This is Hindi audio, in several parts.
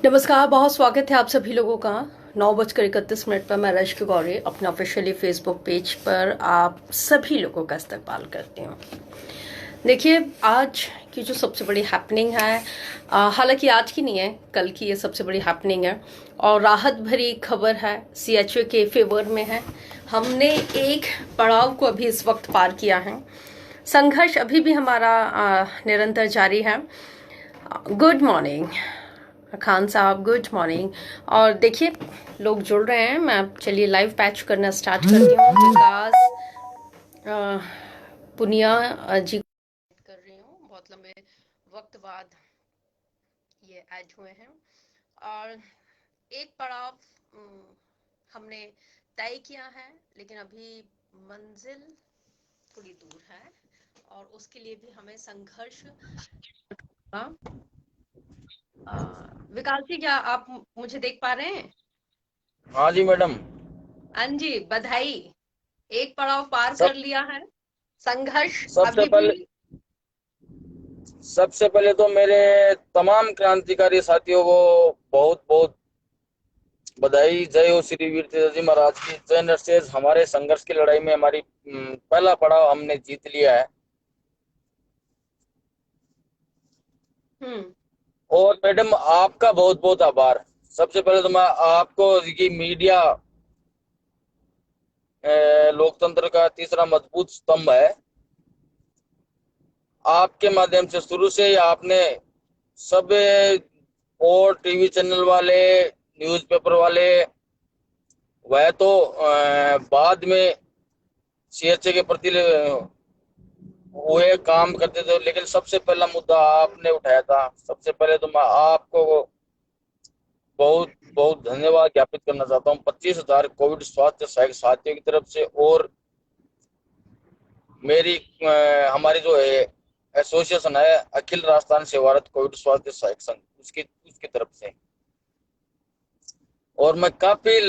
नमस्कार, बहुत स्वागत है आप सभी लोगों का। 9:31 पर मैं रश्क गौरी अपने ऑफिशियली फेसबुक पेज पर आप सभी लोगों का इस्तकबाल करती हूँ। देखिए, आज की जो सबसे बड़ी हैपनिंग है, हालांकि आज की नहीं है, कल की ये सबसे बड़ी हैपनिंग है और राहत भरी खबर है, सीएचओ के फेवर में है। हमने एक पड़ाव को अभी इस वक्त पार किया है। संघर्ष अभी भी हमारा निरंतर जारी है। गुड मॉर्निंग खान साहब, गुड मॉर्निंग। और देखिए, लोग जुड़ रहे हैं। मैं चलिए लाइव पैच करना स्टार्ट करती हूँ। विकास पुनिया जी कर रही हूँ, बहुत लंबे वक्त बाद ये ऐड हुए हैं। और एक पड़ाव हमने तय किया है, लेकिन अभी मंजिल थोड़ी दूर है और उसके लिए भी हमें संघर्ष। विकास जी, क्या आप मुझे देख पा रहे हैं? हाँ जी मैडम। हाँ जी, बधाई। एक पड़ाव पार सब कर लिया है। संघर्ष सबसे अभी भी। पहले सबसे पहले तो मेरे तमाम क्रांतिकारी साथियों को बहुत बहुत बधाई। जय हो श्री वीर तेजाजी महाराज की जय। नरसेज, हमारे संघर्ष की लड़ाई में हमारी पहला पड़ाव हमने जीत लिया है। हम्म। और मैडम आपका बहुत बहुत आभार। सबसे पहले तो मैं आपको की मीडिया लोकतंत्र का तीसरा मजबूत स्तंभ है। आपके माध्यम से शुरू से ही आपने सब और टीवी चैनल वाले, न्यूज़पेपर वाले, वह तो बाद में सीएचए के प्रति हुए काम करते थे, लेकिन सबसे पहला मुद्दा आपने उठाया था। सबसे पहले तो मैं आपको बहुत बहुत धन्यवाद ज्ञापित करना चाहता हूँ 25,000 कोविड स्वास्थ्य सहायक साथियों की तरफ से, और मेरी हमारी जो है एसोसिएशन है अखिल राजस्थान सेवारत कोविड स्वास्थ्य सहायक संघ, उसकी उसकी तरफ से। और मैं काफी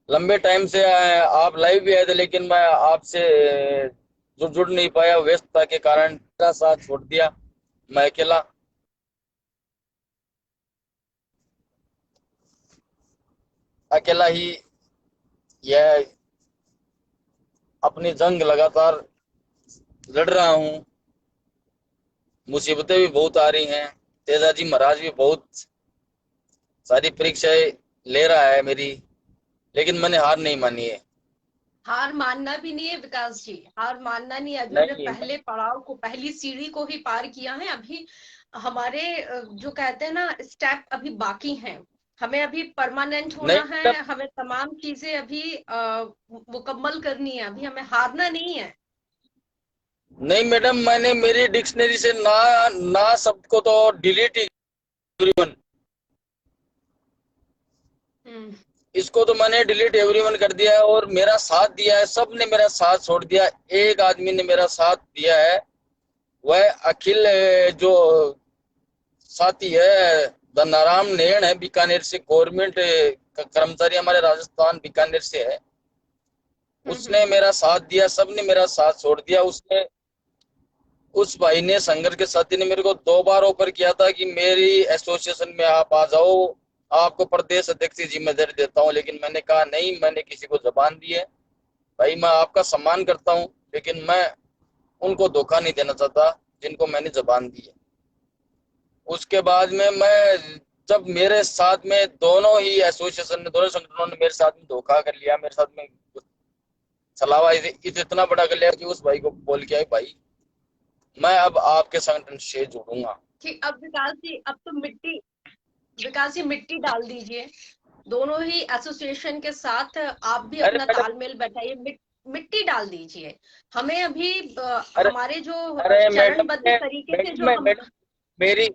लंबे टाइम से आप लाइव भी आए थे, लेकिन मैं आपसे जुड़ नहीं पाया, व्यस्तता के कारण मेरा साथ छोड़ दिया। मैं अकेला ही यह अपनी जंग लगातार लड़ रहा हूँ। मुसीबतें भी बहुत आ रही हैं। तेजाजी महाराज भी बहुत सारी परीक्षाएं ले रहा है मेरी, लेकिन मैंने हार नहीं मानी है। हार मानना भी नहीं है विकास जी, हार मानना नहीं है। अभी हमने नहीं पहले पड़ाव को, पहली सीढ़ी को ही पार किया है। अभी हमारे जो कहते हैं ना, स्टेप अभी बाकी हैं। हमें अभी परमानेंट नहीं होना है, मैडम, हमें तमाम चीजें अभी मुकम्मल करनी है। अभी हमें हारना नहीं है। नहीं मैडम, मैंने मेरी डिक्शनरी से ना ना शब्द को तो डिलीट ही एवरीवन, हम्म। इसको तो मैंने डिलीट एवरीवन कर दिया है। और मेरा साथ दिया है, सब ने मेरा साथ छोड़ दिया। एक आदमी ने मेरा साथ दिया है, वह अखिल जो साथी है धनाराम नेण है, बीकानेर से, गवर्नमेंट कर्मचारी, हमारे राजस्थान बीकानेर से है। उसने हम्म। मेरा साथ दिया, सबने मेरा साथ छोड़ दिया। उसने उस भाई ने, संघर्ष के साथी ने, मेरे को 2 बार ऑफर किया था कि मेरी एसोसिएशन में आप आ जाओ, आपको प्रदेश अध्यक्ष की जिम्मेदारी देता हूँ। लेकिन मैंने कहा नहीं, मैंने किसी को जबान दी है। भाई मैं आपका सम्मान करता हूँ, लेकिन मैं उनको धोखा नहीं देना चाहता जिनको मैंने जबान दी है। उसके बाद में मैं, जब मेरे साथ में दोनों ही एसोसिएशन ने, दोनों संगठनों ने मेरे साथ में धोखा कर लिया, मेरे साथ में छलावा इतना बड़ा कर लिया कि उस भाई को बोल के आए, भाई मैं अब आपके संगठन से जुड़ूंगा। ठीक, अब विकास जी, अब तो मिट्टी, विकास जी मिट्टी डाल दीजिए। दोनों ही एसोसिएशन के साथ आप भी अरे अपना मैडम, तालमेल बैठाइए, मिट्टी डाल दीजिए। हमें अभी अरे हमारे जो अरे मैडम, चरणबद्ध तरीके से मैडम जो हम। मैडम मेरी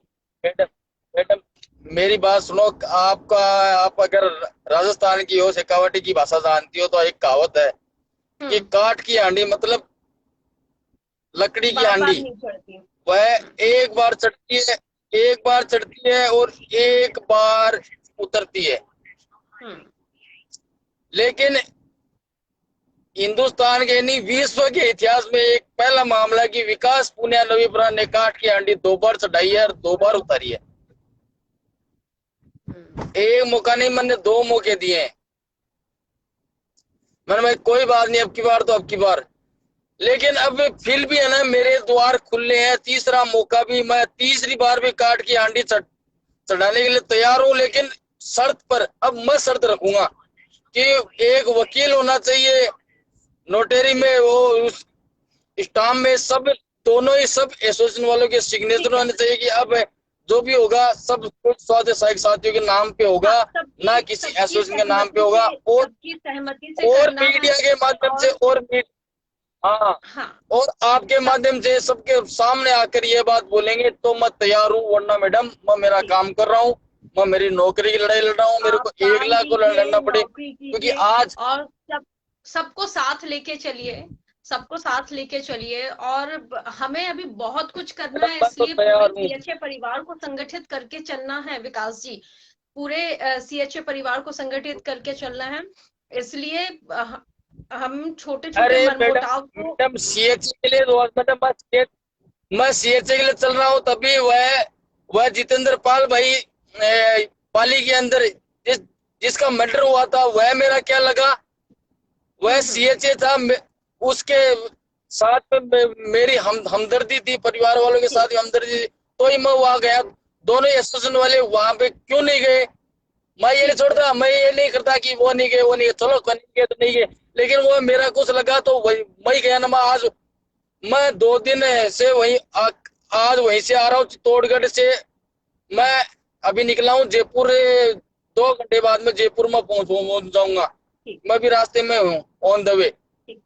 मैडम मैडम मेरी बात सुनो। आपका, आप अगर राजस्थान की हो, शेखावाटी की भाषा जानती हो, तो एक कहावत है कि हम्म। काठ की हांडी मतलब लकड़ी की बार बार हांडी। नहीं चढ़ती। वह एक बार चढ़ती है, एक बार चढ़ती है और एक बार उतरती है। हम्म। लेकिन हिंदुस्तान के नहीं, विश्व के इतिहास में एक पहला मामला कि विकास पुनिया नवीपुरा ने काठ की हांडी 2 बार चढ़ाई है और 2 बार उतारी है। एक मौका नहीं, मैंने 2 मौके दिए हैं। मैंने भाई कोई बात नहीं, अब की बार तो अब की बार। लेकिन अब फिर भी है ना, मेरे द्वार खुले हैं, तीसरा मौका भी, मैं तीसरी बार भी काट की हांडी चढ़ाने के लिए तैयार हूँ। लेकिन शर्त पर, अब मैं शर्त रखूंगा कि एक वकील होना चाहिए, नोटरी में वो उस स्टाम्प में सब, दोनों ही सब एसोसिएशन वालों के ठीक सिग्नेचर है। होने चाहिए कि अब जो भी होगा सब कुछ स्वास्थ्य सहायक साथियों के नाम पे होगा, हाँ, ना सबकी किसी सबकी एसोसिएशन के नाम पे सहमति होगा। से, सबकी सहमति से और करना है। मीडिया के माध्यम से, और हाँ, हाँ, और आपके सब माध्यम से सबके सामने आकर ये बात बोलेंगे तो मैं तैयार हूँ, वरना मैडम मैं मेरा ठीक। काम कर रहा हूँ, मैं मेरी नौकरी की लड़ाई लड़ रहा हूँ, मेरे आप को 1 काम लाख को कीजिए, लड़ना पड़े, नौकरी क्योंकि कीजिए, आज और सबको साथ लेके चलिए, सबको साथ लेके चलिए। और हमें अभी बहुत कुछ करना मैडम है, मैं तो इसलिए पूरे तैयार हूँ। सीएचए परिवार को संगठित करके चलना है विकास जी। पूरे सीएचए परिवार को संगठित करके चलना है। इसलिए हम छोटे छोटे अरे मैडम, मनमुटाव को, मैडम सीएचसी के लिए मैडम मैं सीएचसी के लिए चल रहा हूँ, तभी वह जितेंद्र पाल भाई पाली के अंदर जिसका मर्डर हुआ था, वह मेरा क्या लगा, वह सीएचए था। उसके साथ में मेरी हमदर्दी थी, परिवार वालों के ठीक। साथ भी हमदर्दी थी, तो ही मैं वहां गया। दोनों एसोसिएशन वाले वहां पे क्यों नहीं गए? मैं ये नहीं ठीक है। छोड़ता, मैं ये नहीं करता कि वो नहीं गए, वो नहीं गए, चलो कोई नहीं गए तो नहीं गए, लेकिन वो मेरा कुछ लगा तो वही मैं गया ना। मैं 2 दिन से आज वहीं से आ रहा हूँ, चित्तौड़गढ़ से। मैं अभी निकला हूँ जयपुर, 2 घंटे बाद में जयपुर में पहुंच जाऊंगा। ठीक। मैं भी रास्ते में हूँ, ऑन द वे। ठीक।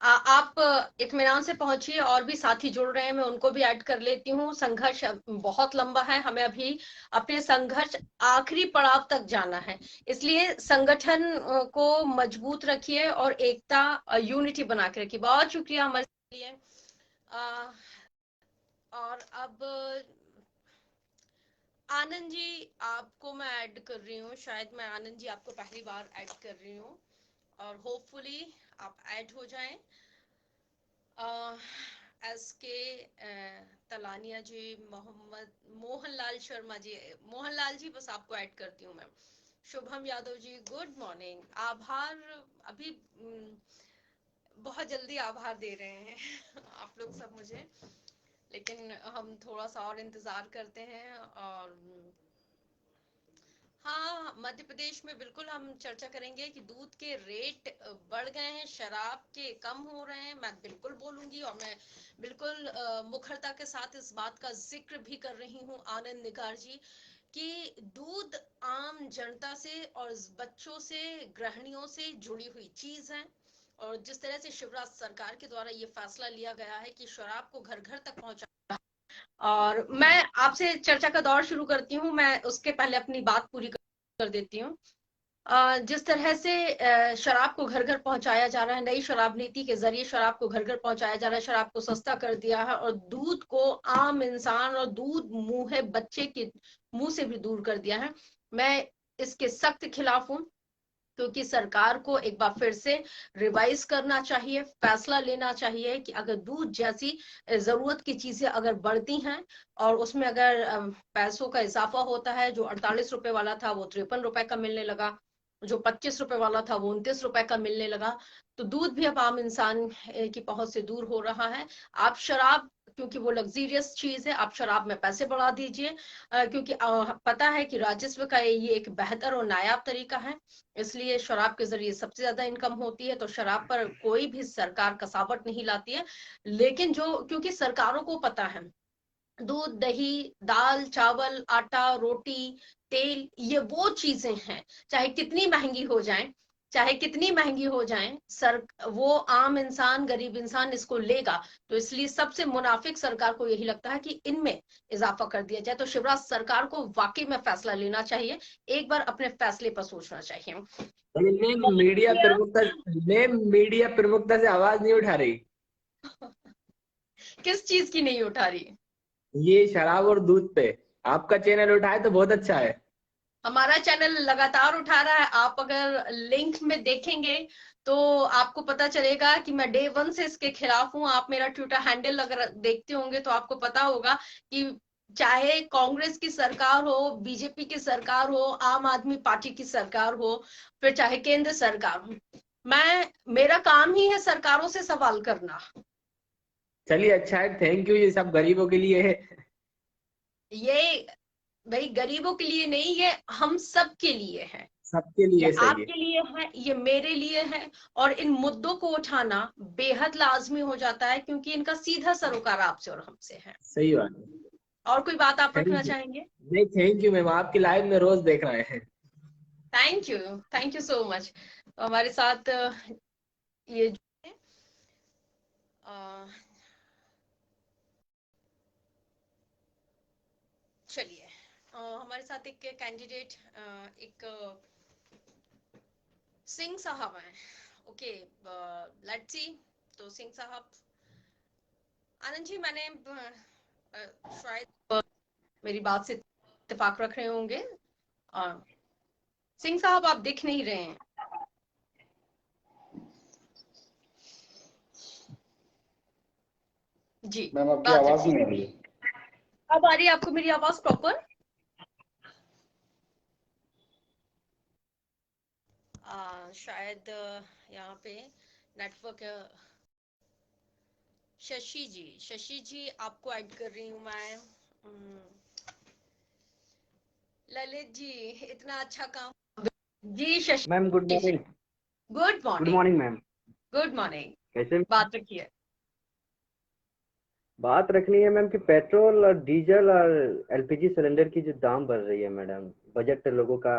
आप इत्मीनान से पहुंचिए, और भी साथी जुड़ रहे हैं, मैं उनको भी ऐड कर लेती हूँ। संघर्ष बहुत लंबा है, हमें अभी अपने संघर्ष आखिरी पड़ाव तक जाना है। इसलिए संगठन को मजबूत रखिए और एकता, यूनिटी बना के रखिए। बहुत शुक्रिया हमारे लिए। अ, और अब आनंद जी, आपको मैं ऐड कर रही हूँ। शायद मैं आनंद जी आपको पहली बार ऐड कर रही हूँ, और होपफुली आप ऐड हो जाएं। एस के तलानिया जी, मोहम्मद मोहनलाल शर्मा जी, मोहनलाल जी, बस आपको ऐड करती हूँ मैं। Shubham Yadav ji, good morning. आभार, अभी बहुत जल्दी आभार दे रहे हैं आप लोग सब मुझे, लेकिन हम थोड़ा सा और इंतजार करते हैं। और हाँ, मध्य प्रदेश में बिल्कुल हम चर्चा करेंगे कि दूध के रेट बढ़ गए हैं, शराब के कम हो रहे हैं। मैं बिल्कुल बोलूंगी, और मैं बिल्कुल मुखरता के साथ इस बात का जिक्र भी कर रही हूँ आनंद निगार जी, कि दूध आम जनता से और बच्चों से, गृहिणियों से जुड़ी हुई चीज है। और जिस तरह से शिवराज सरकार के द्वारा ये फैसला लिया गया है कि शराब को घर घर तक पहुंचा, और मैं आपसे चर्चा का दौर शुरू करती हूँ। मैं उसके पहले अपनी बात पूरी कर देती हूँ। जिस तरह से शराब को घर घर पहुंचाया जा रहा है, नई शराब नीति के जरिए शराब को घर घर पहुंचाया जा रहा है, शराब को सस्ता कर दिया है, और दूध को आम इंसान और दूध मुंह है बच्चे के मुंह से भी दूर कर दिया है। मैं इसके सख्त खिलाफ हूँ, क्योंकि सरकार को एक बार फिर से रिवाइज करना चाहिए, फैसला लेना चाहिए कि अगर दूध जैसी जरूरत की चीजें अगर बढ़ती हैं, और उसमें अगर पैसों का इजाफा होता है, जो 48 रुपए वाला था वो 53 रुपए का मिलने लगा, जो 25 रुपए वाला था वो 29 रुपए का मिलने लगा, तो दूध भी अब आम इंसान की पहुंच से दूर हो रहा है। आप शराब, क्योंकि वो लग्जीरियस चीज है, आप शराब में पैसे बढ़ा दीजिए, क्योंकि पता है कि राजस्व का ये एक बेहतर और नायाब तरीका है। इसलिए शराब के जरिए सबसे ज्यादा इनकम होती है, तो शराब पर कोई भी सरकार कसावट नहीं लाती है। लेकिन जो, क्योंकि सरकारों को पता है दूध, दही, दाल, चावल, आटा, रोटी, तेल, ये वो चीजें हैं, चाहे कितनी महंगी हो जाएं, चाहे कितनी महंगी हो जाएं, सर वो आम इंसान, गरीब इंसान इसको लेगा। तो इसलिए सबसे मुनाफिक सरकार को यही लगता है कि इनमें इजाफा कर दिया जाए। तो शिवराज सरकार को वाकई में फैसला लेना चाहिए, एक बार अपने फैसले पर सोचना चाहिए। मैम मीडिया प्रमुखता से आवाज नहीं उठा रही। किस चीज की नहीं उठा रही? ये शराब और दूध पे आपका चैनल उठाए तो बहुत अच्छा है। हमारा चैनल लगातार उठा रहा है। आप अगर लिंक में देखेंगे तो आपको पता चलेगा कि मैं डे 1 से इसके खिलाफ हूं। आप मेरा ट्विटर हैंडल अगर देखते होंगे तो आपको पता होगा कि चाहे कांग्रेस की सरकार हो, बीजेपी की सरकार हो, आम आदमी पार्टी की सरकार हो, फिर चाहे केंद्र सरकार हो, मेरा काम ही है सरकारों से सवाल करना। चलिए अच्छा है, थैंक यू। ये सब गरीबों के लिए है। ये भाई गरीबों के लिए नहीं, ये हम सब के लिए है। सबके ये लिए सही है। आपके लिए है, ये मेरे लिए है। और इन मुद्दों को उठाना बेहद लाजमी हो जाता है, क्योंकि इनका सीधा सरोकार आपसे और हमसे है। सही बात है। और कोई बात आप थैंक रखना यू। चाहेंगे? नहीं, थैंक यू मैम, आपकी लाइव में रोज देख रहे हैं। Thank you, thank you so much. हमारे साथ ये जो है, चलिए, हमारे साथ एक कैंडिडेट, एक सिंह साहब हैं। Okay, let's see. तो सिंह साहब, आनंद जी, मैंने शायद मेरी बात से इत्तेफाक रख रहे होंगे। सिंह साहब, आप दिख नहीं रहे हैं। जी, मैम आपकी बात आवाज नहीं रखिए। आ रही है। अब आ रही है आपको मेरी आवाज प्रॉपर? शायद यहाँ पे नेटवर्क। शशि जी आपको ऐड कर रही हूँ मैं। ललित जी, इतना अच्छा काम। जी ma'am good Shashi ji, morning. Good good morning. Morning ma'am. Good morning. कैसे? बात रखिए। बात रखनी है मैम कि पेट्रोल और डीजल और एलपीजी सिलेंडर की जो दाम बढ़ रही है मैडम, बजट लोगों का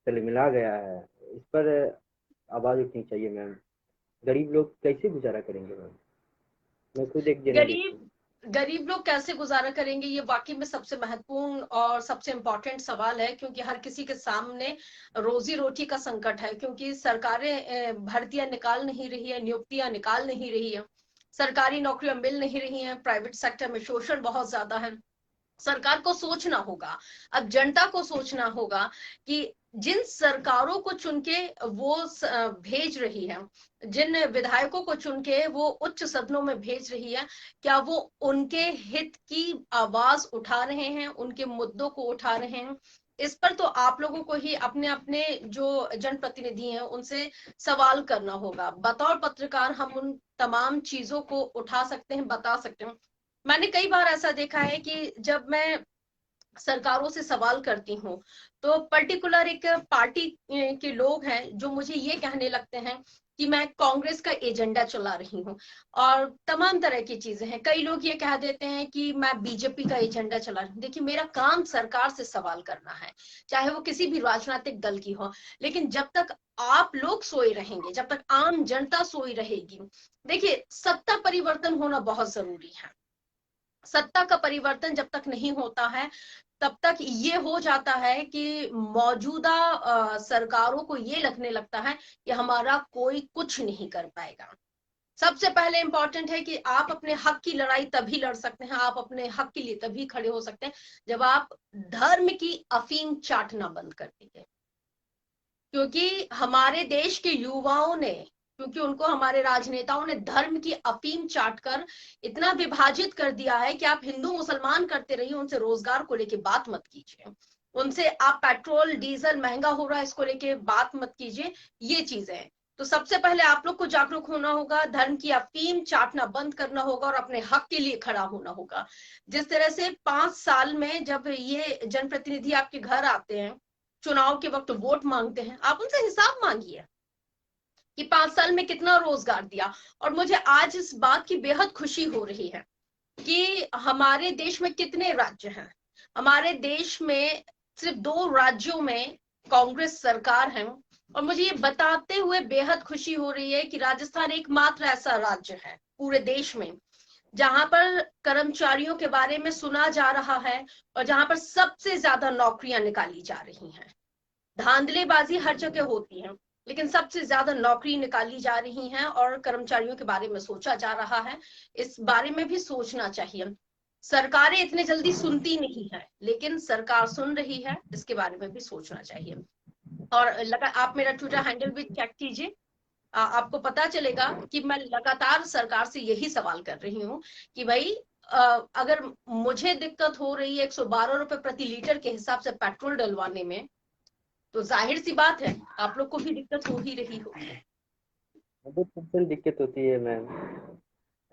मिला गया है। इस पर आवाज उठनी चाहिए मैम। गरीब लोग कैसे गुजारा करेंगे मैम? मैं खुद एक जर्नलिस्ट हूँ। गरीब गरीब लोग कैसे गुजारा करेंगे, ये वाकई में सबसे महत्वपूर्ण और सबसे इम्पोर्टेंट सवाल है, क्योंकि हर किसी के सामने रोजी रोटी का संकट है। क्योंकि सरकारें भर्तियां निकाल नहीं रही है, नियुक्तियां निकाल नहीं रही है, सरकारी नौकरियां मिल नहीं रही हैं, प्राइवेट सेक्टर में शोषण बहुत ज्यादा है। सरकार को सोचना होगा, अब जनता को सोचना होगा कि जिन सरकारों को चुन के वो भेज रही है, जिन विधायकों को चुन के वो उच्च सदनों में भेज रही है, क्या वो उनके हित की आवाज उठा रहे हैं, उनके मुद्दों को उठा रहे हैं? इस पर तो आप लोगों को ही अपने अपने जो जनप्रतिनिधि हैं उनसे सवाल करना होगा। बतौर पत्रकार हम उन तमाम चीजों को उठा सकते हैं, बता सकते हैं। मैंने कई बार ऐसा देखा है कि जब मैं सरकारों से सवाल करती हूँ, तो पर्टिकुलर एक पार्टी के लोग हैं जो मुझे ये कहने लगते हैं कि मैं कांग्रेस का एजेंडा चला रही हूँ, और तमाम तरह की चीजें हैं। कई लोग ये कह देते हैं कि मैं बीजेपी का एजेंडा चला रही हूँ। देखिए, मेरा काम सरकार से सवाल करना है, चाहे वो किसी भी राजनीतिक दल की हो। लेकिन जब तक आप लोग सोए रहेंगे, जब तक आम जनता सोई रहेगी, देखिए, सत्ता परिवर्तन होना बहुत जरूरी है। सत्ता का परिवर्तन जब तक नहीं होता है, तब तक ये हो जाता है कि मौजूदा सरकारों को ये लगने लगता है कि हमारा कोई कुछ नहीं कर पाएगा। सबसे पहले इंपॉर्टेंट है कि आप अपने हक की लड़ाई तभी लड़ सकते हैं, आप अपने हक के लिए तभी खड़े हो सकते हैं, जब आप धर्म की अफीम चाटना बंद कर देंगे। क्योंकि हमारे देश के युवाओं ने, क्योंकि उनको हमारे राजनेताओं ने धर्म की अफीम चाटकर इतना विभाजित कर दिया है कि आप हिंदू मुसलमान करते रहिए, उनसे रोजगार को लेके बात मत कीजिए, उनसे आप पेट्रोल डीजल महंगा हो रहा है इसको लेके बात मत कीजिए। ये चीजें हैं। तो सबसे पहले आप लोग को जागरूक होना होगा, धर्म की अफीम चाटना बंद करना होगा और अपने हक के लिए खड़ा होना होगा। जिस तरह से 5 साल में जब ये जनप्रतिनिधि आपके घर आते हैं, चुनाव के वक्त वोट मांगते हैं, आप उनसे हिसाब मांगिए कि 5 साल में कितना रोजगार दिया। और मुझे आज इस बात की बेहद खुशी हो रही है कि हमारे देश में कितने राज्य हैं। हमारे देश में सिर्फ 2 राज्यों में कांग्रेस सरकार है, और मुझे ये बताते हुए बेहद खुशी हो रही है कि राजस्थान एकमात्र ऐसा राज्य है पूरे देश में जहां पर कर्मचारियों के बारे में सुना जा रहा है, और जहां पर सबसे ज्यादा नौकरियां निकाली जा रही हैं। धांधलेबाजी हर जगह होती है, लेकिन सबसे ज्यादा नौकरी निकाली जा रही हैं और कर्मचारियों के बारे में सोचा जा रहा है। इस बारे में भी सोचना चाहिए। सरकारें इतने जल्दी सुनती नहीं है, लेकिन सरकार सुन रही है, इसके बारे में भी सोचना चाहिए। और लगा आप मेरा ट्विटर हैंडल भी चेक कीजिए, आपको पता चलेगा कि मैं लगातार सरकार से यही सवाल कर रही हूँ कि भाई अगर मुझे दिक्कत हो रही है 112 रुपए प्रति लीटर के हिसाब से पेट्रोल डलवाने में, तो जाहिर सी बात है आप लोग को भी दिक्कत हो ही रही होगी। 100% दिक्कत होती है मैम।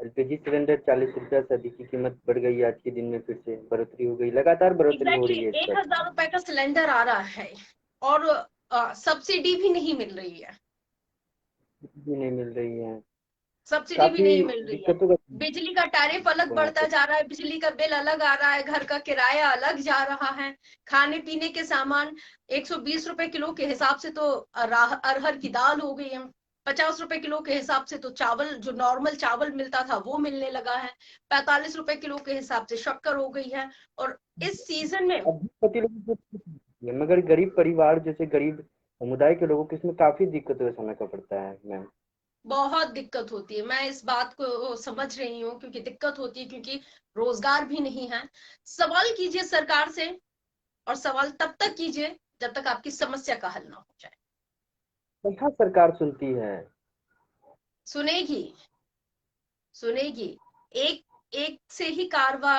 एलपीजी सिलेंडर 40 रुपया से अधिक की कीमत बढ़ गई है। आज के दिन में फिर से बढ़ोतरी हो गई, लगातार बढ़ोतरी हो रही है इस एग्जैक्टली पर। 1,000 रुपए का सिलेंडर आ रहा है और सब्सिडी भी नहीं मिल रही है। भी नहीं मिल रही है। सब्सिडी भी काफी नहीं मिल रही है। दिक्कतों का बिजली का टैरिफ अलग यहाँ बढ़ता पे। जा रहा है, बिजली का बिल अलग आ रहा है, घर का किराया अलग जा रहा है, खाने पीने के सामान 120 रुपए किलो के हिसाब से तो अरहर की दाल हो गई है, 50 रुपए किलो के हिसाब से तो चावल, जो नॉर्मल चावल मिलता था वो मिलने लगा है, 45 रुपए किलो के हिसाब से शक्कर हो गई है। और इस सीजन में अधिकपति लोगों को, मगर गरीब परिवार जैसे गरीब समुदाय के लोगों को इसमें काफी दिक्कतों का सामना करना पड़ता है मैम। बहुत दिक्कत होती है, मैं इस बात को समझ रही हूँ, क्योंकि दिक्कत होती है, क्योंकि रोजगार भी नहीं है। सवाल कीजिए सरकार से, और सवाल तब तक कीजिए जब तक आपकी समस्या का हल ना हो जाए। कहाँ सरकार सुनती है। सुनेगी, सुनेगी। एक एक से ही कारवा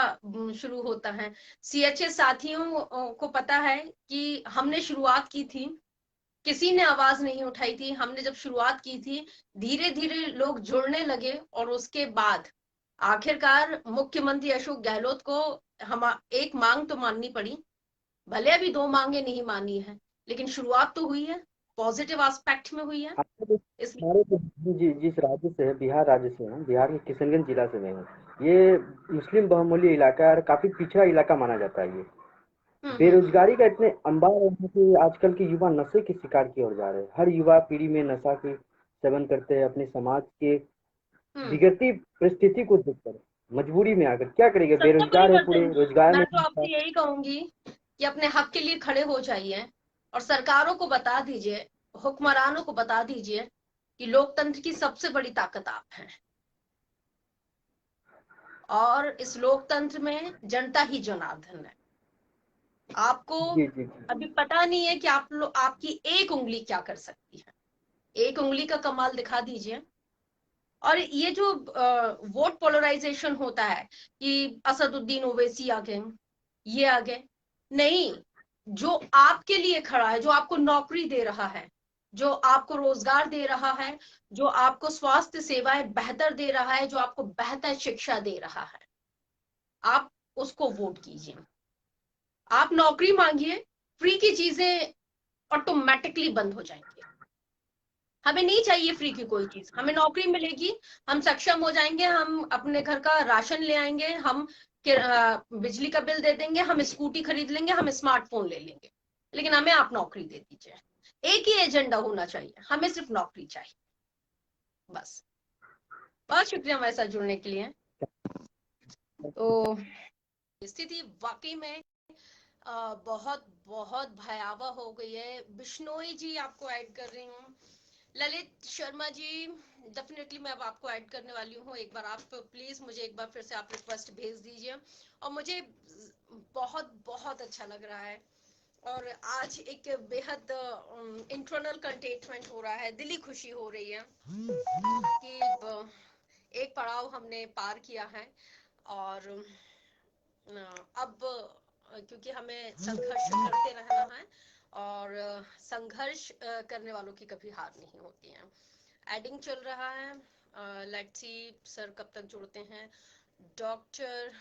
शुरू होता है। सीएचए साथियों को पता है कि हमने शुरुआत की थी, किसी ने आवाज नहीं उठाई थी। हमने जब शुरुआत की थी, धीरे धीरे लोग जुड़ने लगे, और उसके बाद आखिरकार मुख्यमंत्री अशोक गहलोत को हम एक मांग तो माननी पड़ी। भले अभी 2 मांगे नहीं मानी है, लेकिन शुरुआत तो हुई है, पॉजिटिव एस्पेक्ट में हुई है। आपको जो इस हमारे जिस राज्य से है, बिहार राज्य से है, बिहार के किशनगंज जिला से मैं हूँ। ये मुस्लिम बहुमूल्य इलाका है और काफी पिछड़ा इलाका माना जाता है ये। बेरोजगारी का इतने अंबार है कि आजकल के युवा नशे के शिकार की ओर जा रहे हैं। हर युवा पीढ़ी में नशा के सेवन करते हैं। अपने समाज के बिगड़ती परिस्थिति को देखकर मजबूरी में आकर क्या करेंगे, सबसे बड़ी बेरोजगार है, वजह, पूरे रोजगार मैं नहीं तो मिलता। आपसे यही कहूंगी कि अपने हक के लिए खड़े हो जाइए, और सरकारों को बता दीजिए, हुक्मरानों को बता दीजिए कि लोकतंत्र की सबसे बड़ी ताकत आप हैं, और इस लोकतंत्र में जनता ही जनार्दन है। आपको जी जी जी। अभी पता नहीं है कि आप लोग, आपकी एक उंगली क्या कर सकती है। एक उंगली का कमाल दिखा दीजिए। और ये जो वोट पोलराइजेशन होता है कि असदुद्दीन ओवैसी आ गए, ये आ गए, नहीं, जो आपके लिए खड़ा है, जो आपको नौकरी दे रहा है, जो आपको रोजगार दे रहा है, जो आपको स्वास्थ्य सेवाएं बेहतर दे रहा है, जो आपको बेहतर शिक्षा दे रहा है, आप उसको वोट कीजिए। आप नौकरी मांगिए, फ्री की चीजें ऑटोमेटिकली बंद हो जाएंगी। हमें नहीं चाहिए फ्री की कोई चीज, हमें नौकरी मिलेगी, हम सक्षम हो जाएंगे, हम अपने घर का राशन ले आएंगे, हम बिजली का बिल दे देंगे, हम स्कूटी खरीद लेंगे, हम स्मार्टफोन ले लेंगे, लेकिन हमें आप नौकरी दे दीजिए। एक ही एजेंडा होना चाहिए, हमें सिर्फ नौकरी चाहिए, बस। बहुत शुक्रिया हमारे साथ जुड़ने के लिए। तो स्थिति वाकई में बहुत बहुत भयावह हो गई है। बिश्नोई जी आपको ऐड कर रही हूँ, ललित शर्मा जी डेफिनेटली मैं अब आपको ऐड करने वाली हूँ। एक बार आप प्लीज मुझे एक बार फिर से आप रिक्वेस्ट भेज दीजिए। और मुझे बहुत बहुत अच्छा लग रहा है, और आज एक बेहद इंटरनल कंटेनमेंट हो रहा है, दिली खुशी हो रही है कि एक पड़ाव हमने पार किया है। और अब क्योंकि हमें संघर्ष करते रहना है, और संघर्ष करने वालों की कभी हार नहीं होती है। एडिंग चल रहा है, लेट्स सी सर कब तक जुड़ते हैं। डॉक्टर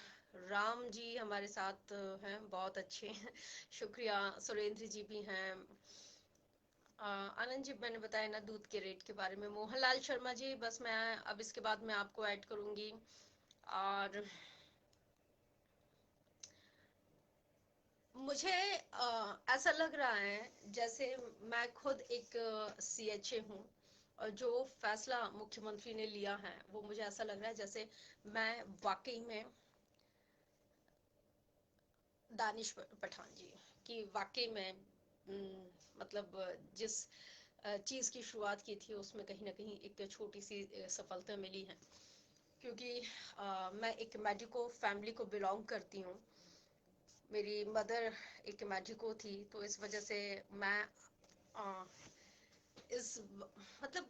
राम जी हमारे साथ हैं, बहुत अच्छे हैं, शुक्रिया। सुरेंद्र जी भी हैं। आनंद जी मैंने बताया ना दूध के रेट के बारे में। मोहनलाल शर्मा जी, बस मैं अब इसके बाद मैं आपको ऐड करूंगी। और मुझे ऐसा लग रहा है जैसे मैं खुद एक सीएचए हूँ, और जो फैसला मुख्यमंत्री ने लिया है वो मुझे ऐसा लग रहा है जैसे मैं वाकई में दानिश पठान जी की वाकई में मतलब जिस चीज की शुरुआत की थी उसमें कहीं ना कहीं एक छोटी सी सफलता मिली है, क्योंकि मैं एक मेडिको फैमिली को बिलोंग करती हूँ। मेरी मदर एक मेडिको थी, तो इस वजह से मैं इस मतलब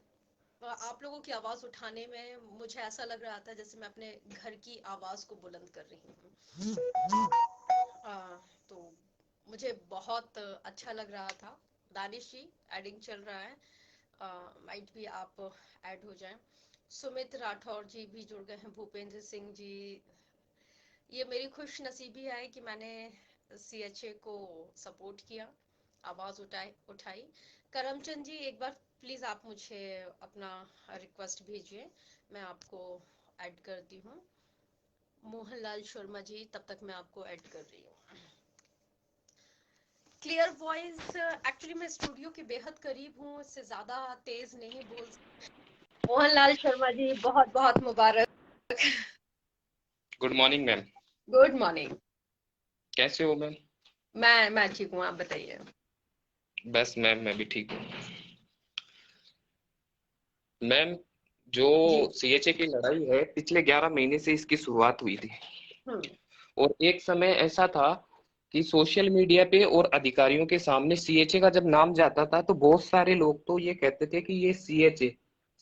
आप लोगों की आवाज उठाने में मुझे ऐसा लग रहा था जैसे मैं अपने घर की आवाज को बुलंद कर रही हूँ। तो मुझे बहुत अच्छा लग रहा था। दानिश जी, एडिंग चल रहा है, माइट भी आप ऐड हो जाएं। सुमित राठौर जी भी जुड़ गए हैं, भूपेंद्र सिंह जी। ये मेरी खुश नसीबी है कि मैंने सीएचए को सपोर्ट किया, आवाज उठाई। करमचंद जी, एक बार प्लीज आप मुझे अपना रिक्वेस्ट भेजिए, मैं आपको ऐड करती हूँ। मोहनलाल शर्मा जी, तब तक मैं आपको ऐड कर रही हूँ। क्लियर वॉइस, एक्चुअली मैं स्टूडियो के बेहद करीब हूँ, इससे ज्यादा तेज नहीं बोल। मोहनलाल शर्मा जी, बहुत बहुत मुबारक। Good morning ma'am. Good morning. कैसे हो मैम? मैं ठीक हूँ, आप बताइए। बस मैम मैं भी ठीक हूँ मैम। जो जी। सीएचए की लड़ाई है, पिछले 11 महीने से इसकी शुरुआत हुई थी। हम्म। और एक समय ऐसा था कि सोशल मीडिया पे और अधिकारियों के सामने सीएचए का जब नाम जाता था तो बहुत सारे लोग तो ये कहते थे कि ये सीएचए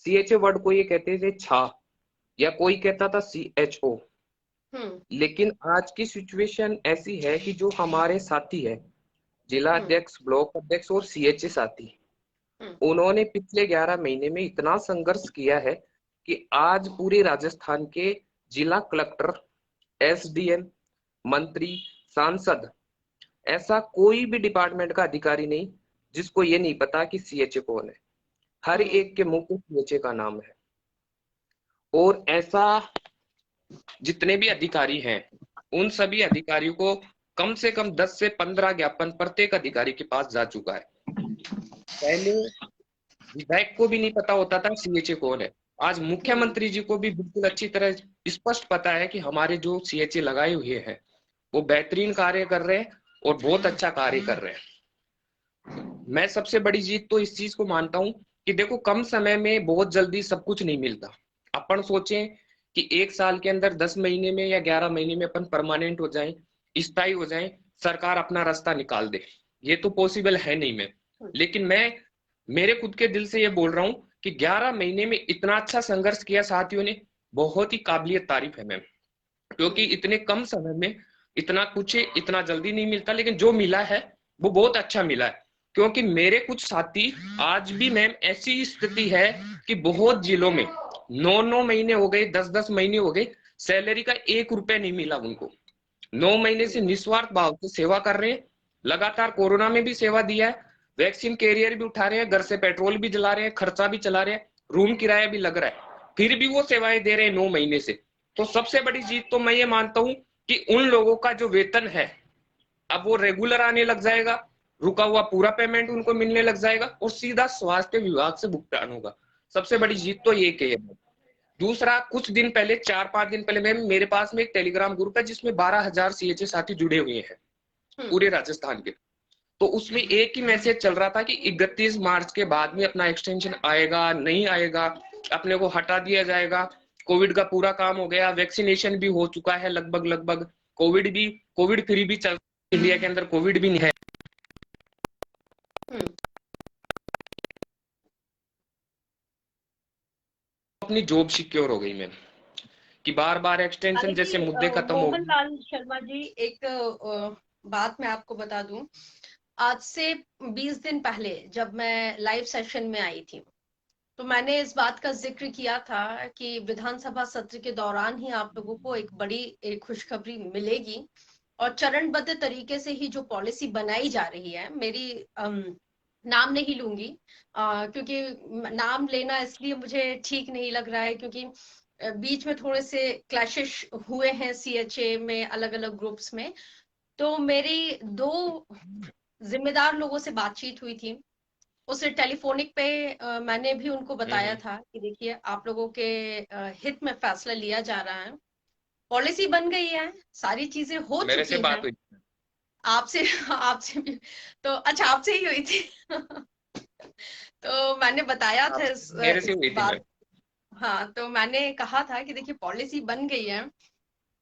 सीएचए वर्ड को ये कहते थे छा, या कोई कहता था सीएचओ। लेकिन आज की सिचुएशन ऐसी है कि जो हमारे साथी है, जिला अध्यक्ष, ब्लॉक अध्यक्ष और सीएचए साथी, उन्होंने पिछले 11 महीने में इतना संघर्ष किया है कि आज पूरे राजस्थान के जिला कलेक्टर, एसडीएम, मंत्री, सांसद, ऐसा कोई भी डिपार्टमेंट का अधिकारी नहीं जिसको ये नहीं पता कि सीएचए कौन है। हर एक के मुंह पे सीएचए का नाम है। और ऐसा जितने भी अधिकारी हैं, उन सभी अधिकारियों को कम से कम 10 से 15 ज्ञापन प्रत्येक अधिकारी के पास जा चुका है। पहले विधायक को भी नहीं पता होता था सीएचए कौन है। आज मुख्यमंत्री जी को भी बिल्कुल अच्छी तरह स्पष्ट पता है कि हमारे जो सीएचए लगाए हुए हैं वो बेहतरीन कार्य कर रहे हैं और बहुत अच्छा कार्य कर रहे हैं। मैं सबसे बड़ी जीत तो इस चीज को मानता हूं कि देखो, कम समय में बहुत जल्दी सब कुछ नहीं मिलता। अपन सोचें कि 1 साल के अंदर 10 महीने में या 11 महीने में अपन परमानेंट हो जाएं, स्थायी हो जाएं, सरकार अपना रास्ता निकाल दे, ये तो पॉसिबल है नहीं। मैं लेकिन मैं मेरे खुद के दिल से ये बोल रहा हूं कि 11 महीने में इतना अच्छा संघर्ष किया साथियों ने, बहुत ही काबिलियत तारीफ है मैम। क्योंकि इतने कम समय में इतना कुछ इतना जल्दी नहीं मिलता, लेकिन जो मिला है वो बहुत अच्छा मिला है। क्योंकि मेरे कुछ साथी आज भी मैम ऐसी स्थिति है कि बहुत जिलों में 9-9 महीने हो गए, 10-10 महीने हो गए, सैलरी का 1 रुपया नहीं मिला उनको। 9 महीने से निस्वार्थ भाव से सेवा कर रहे हैं। लगातार कोरोना में भी सेवा दिया है, वैक्सीन कैरियर भी उठा रहे हैं, घर से पेट्रोल भी जला रहे हैं, खर्चा भी चला रहे हैं, रूम किराया भी लग रहा है, फिर भी वो सेवाएं दे रहे हैं 9 महीने से। तो सबसे बड़ी जीत तो मैं ये मानता हूं कि उन लोगों का जो वेतन है अब वो रेगुलर आने लग जाएगा, रुका हुआ पूरा पेमेंट उनको मिलने लग जाएगा और सीधा स्वास्थ्य विभाग से भुगतान होगा। सबसे बड़ी जीत तो ये है। दूसरा, कुछ दिन पहले, 4-5 दिन पहले मैम, मेरे पास में एक टेलीग्राम ग्रुप है जिसमें 12,000 सीएचए साथी जुड़े हुए हैं पूरे राजस्थान के। तो उसमें एक ही मैसेज चल रहा था कि 31 मार्च के बाद में अपना एक्सटेंशन आएगा नहीं आएगा, अपने को हटा दिया जाएगा, कोविड का पूरा काम हो गया, वैक्सीनेशन भी हो चुका है लगभग, कोविड फ्री भी चल, इंडिया के अंदर कोविड भी नहीं है। अपनी जॉब सिक्योर हो गई मैम, कि बार बार एक्सटेंशन जैसे मुद्दे खत्म हो गए। मोहनलाल शर्मा जी, एक बात मैं आपको बता दूं। आज से 20 दिन पहले जब मैं लाइव सेशन में आई थी तो मैंने इस बात का जिक्र किया था कि विधानसभा सत्र के दौरान ही आप लोगों को एक बड़ी खुशखबरी मिलेगी और चरणबद्ध तरीके से ही जो पॉलिसी बनाई जा रही है। मेरी नाम नहीं लूंगी क्योंकि नाम लेना इसलिए मुझे ठीक नहीं लग रहा है, क्योंकि बीच में थोड़े से क्लैशेस हुए हैं सीएचए में, अलग अलग ग्रुप्स में। तो मेरी 2 जिम्मेदार लोगों से बातचीत हुई थी। उस टेलीफोनिक पे मैंने भी उनको बताया था कि देखिए, आप लोगों के हित में फैसला लिया जा रहा है, पॉलिसी बन गई है, सारी चीजें हो मेरे से चुकी बात हैं। हुई आपसे आपसे भी तो अच्छा, आपसे ही हुई थी। तो मैंने बताया था मेरे से इस हुई थी बात। मैम। हाँ, तो मैंने कहा था कि देखिए, पॉलिसी बन गई है,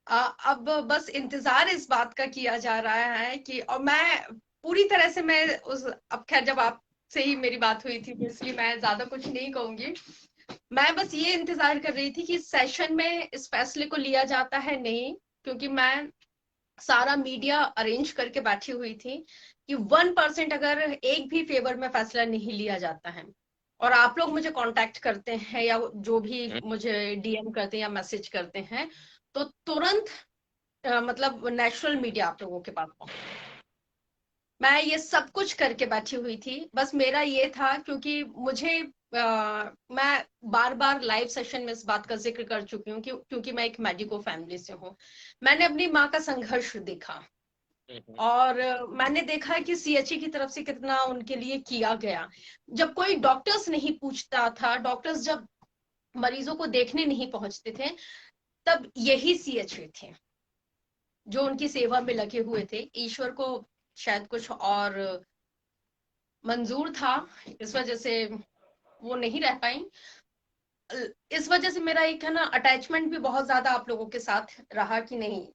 अब बस इंतजार इस बात का किया जा रहा है कि, और मैं पूरी तरह से मैं उस, अब खैर जब आपसे ही मेरी बात हुई थी तो इसलिए मैं ज्यादा कुछ नहीं कहूंगी। मैं बस ये इंतजार कर रही थी कि सेशन में इस फैसले को लिया जाता है नहीं, क्योंकि मैं सारा मीडिया अरेंज करके बैठी हुई थी कि 1% अगर एक भी फेवर में फैसला नहीं लिया जाता है, और आप लोग मुझे कांटेक्ट करते हैं या जो भी मुझे डीएम करते हैं या मैसेज करते हैं, तो तुरंत मतलब नेशनल मीडिया आप लोगों के पास पहुंचे। मैं ये सब कुछ करके बैठी हुई थी, बस मेरा ये था क्योंकि मुझे मैं बार बार लाइव सेशन में इस बात का जिक्र कर चुकी हूँ क्योंकि मैं एक मेडिको फैमिली से हूँ। मैंने अपनी माँ का संघर्ष देखा और मैंने देखा कि सीएचई की तरफ से कितना उनके लिए किया गया। जब कोई डॉक्टर्स नहीं पूछता था, डॉक्टर्स जब मरीजों को देखने नहीं पहुंचते थे, तब यही सीएचई थे जो उनकी सेवा में लगे हुए थे। ईश्वर को शायद कुछ और मंजूर था, इस वजह से वो नहीं रह पाई। इस वजह से मेरा एक है ना अटैचमेंट भी बहुत ज्यादा आप लोगों के साथ रहा कि नहीं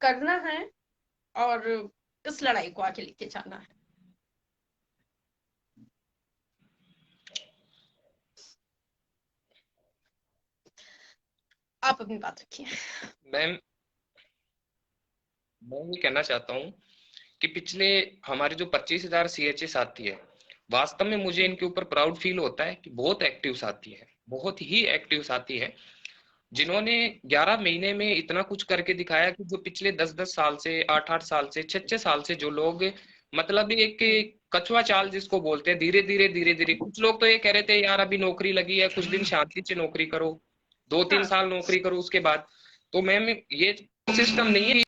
करना है और इस लड़ाई को आगे लेके जाना है। आप अपनी बात रखिए। मैम, मैं ये कहना चाहता हूँ कि पिछले हमारे जो 25,000 सीएचए साथी है, वास्तव में मुझे इनके ऊपर प्राउड फील होता है कि बहुत एक्टिव साथी है, बहुत ही एक्टिव साथी है, जिन्होंने 11 महीने में इतना कुछ करके दिखाया कि जो पिछले 10-10 साल से, 8-8 साल से, 6-6 साल से जो लोग मतलब एक कछुआ चाल जिसको बोलते हैं, धीरे धीरे कुछ लोग तो ये कह रहे थे यार अभी नौकरी लगी है, कुछ दिन शांति से नौकरी करो, 2-3 साल नौकरी करो उसके बाद। तो मैम ये सिस्टम नहीं है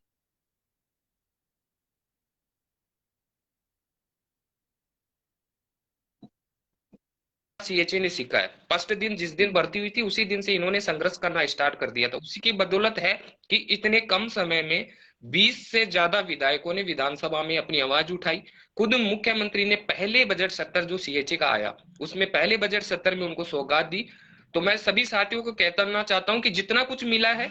सीएचए ने सीखा है। फर्स्ट दिन जिस दिन भर्ती हुई थी उसी दिन से इन्होंने संघर्ष करना स्टार्ट कर दिया था। उसी की बदौलत है कि इतने कम समय में 20 से ज्यादा विधायकों ने विधानसभा में अपनी आवाज उठाई। खुद मुख्यमंत्री ने पहले बजट सत्र जो सीएचए का आया उसमें पहले बजट सत्र में उनको सौगात दी। तो मैं सभी साथियों को कहना चाहता हूं कि जितना कुछ मिला है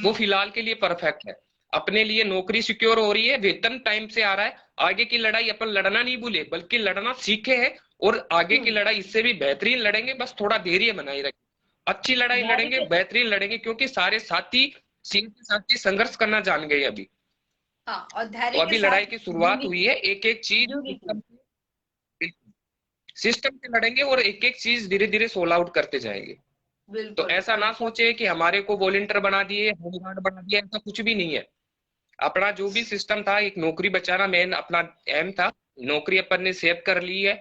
वो फिलहाल के लिए परफेक्ट है। अपने लिए नौकरी सिक्योर हो रही है, वेतन टाइम से आ रहा है, आगे की लड़ाई अपन लड़ना नहीं भूले बल्कि लड़ना सीखे हैं और आगे की लड़ाई इससे भी बेहतरीन लड़ेंगे। बस थोड़ा धैर्य बनाए रखें, अच्छी लड़ाई लड़ेंगे, बेहतरीन लड़ेंगे, क्योंकि सारे साथी साथी संघर्ष करना जान गए अभी। हाँ, और धैर्य तो अभी के लड़ाई साथ की शुरुआत हुई है। एक एक चीज सिस्टम से लड़ेंगे और एक एक चीज धीरे धीरे सोल आउट करते जाएंगे। तो ऐसा ना सोचे कि हमारे को वॉलंटियर बना दिए, होमगार्ड बना दिया, ऐसा कुछ भी नहीं है। अपना जो भी सिस्टम था, एक नौकरी बचाना मेन अपना एम था, नौकरी अपन ने सेव कर ली है।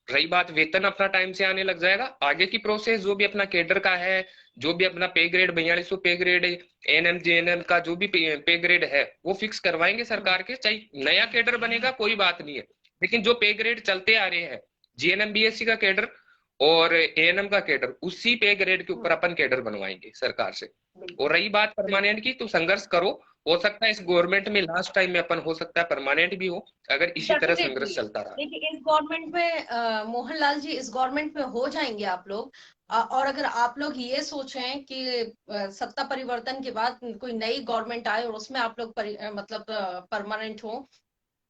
रही बात वेतन, अपना टाइम से आने लग जाएगा। आगे की प्रोसेस जो भी अपना केडर का है, जो भी अपना पे ग्रेड 4200 पे ग्रेड एएनएम जेएनएम का जो भी पे ग्रेड है वो फिक्स करवाएंगे सरकार के। चाहे नया केडर बनेगा कोई बात नहीं है, लेकिन जो पे ग्रेड चलते आ रहे हैं जीएनएम बीएससी का केडर और एएनएम का केडर, उसी पे ग्रेड के ऊपर अपन केडर बनवाएंगे सरकार से। और रही बात परमानेंट की, तो संघर्ष करो, हो सकता है इस गवर्नमेंट में लास्ट टाइम में अपन हो सकता है परमानेंट भी हो अगर इसी तरह संघर्ष चलता रहा। देखिए इस गवर्नमेंट में मोहनलाल जी, इस गवर्नमेंट में हो जाएंगे आप लोग। और अगर आप लोग ये सोचें कि सत्ता परिवर्तन के बाद कोई नई गवर्नमेंट आए और उसमें आप लोग मतलब परमानेंट हो,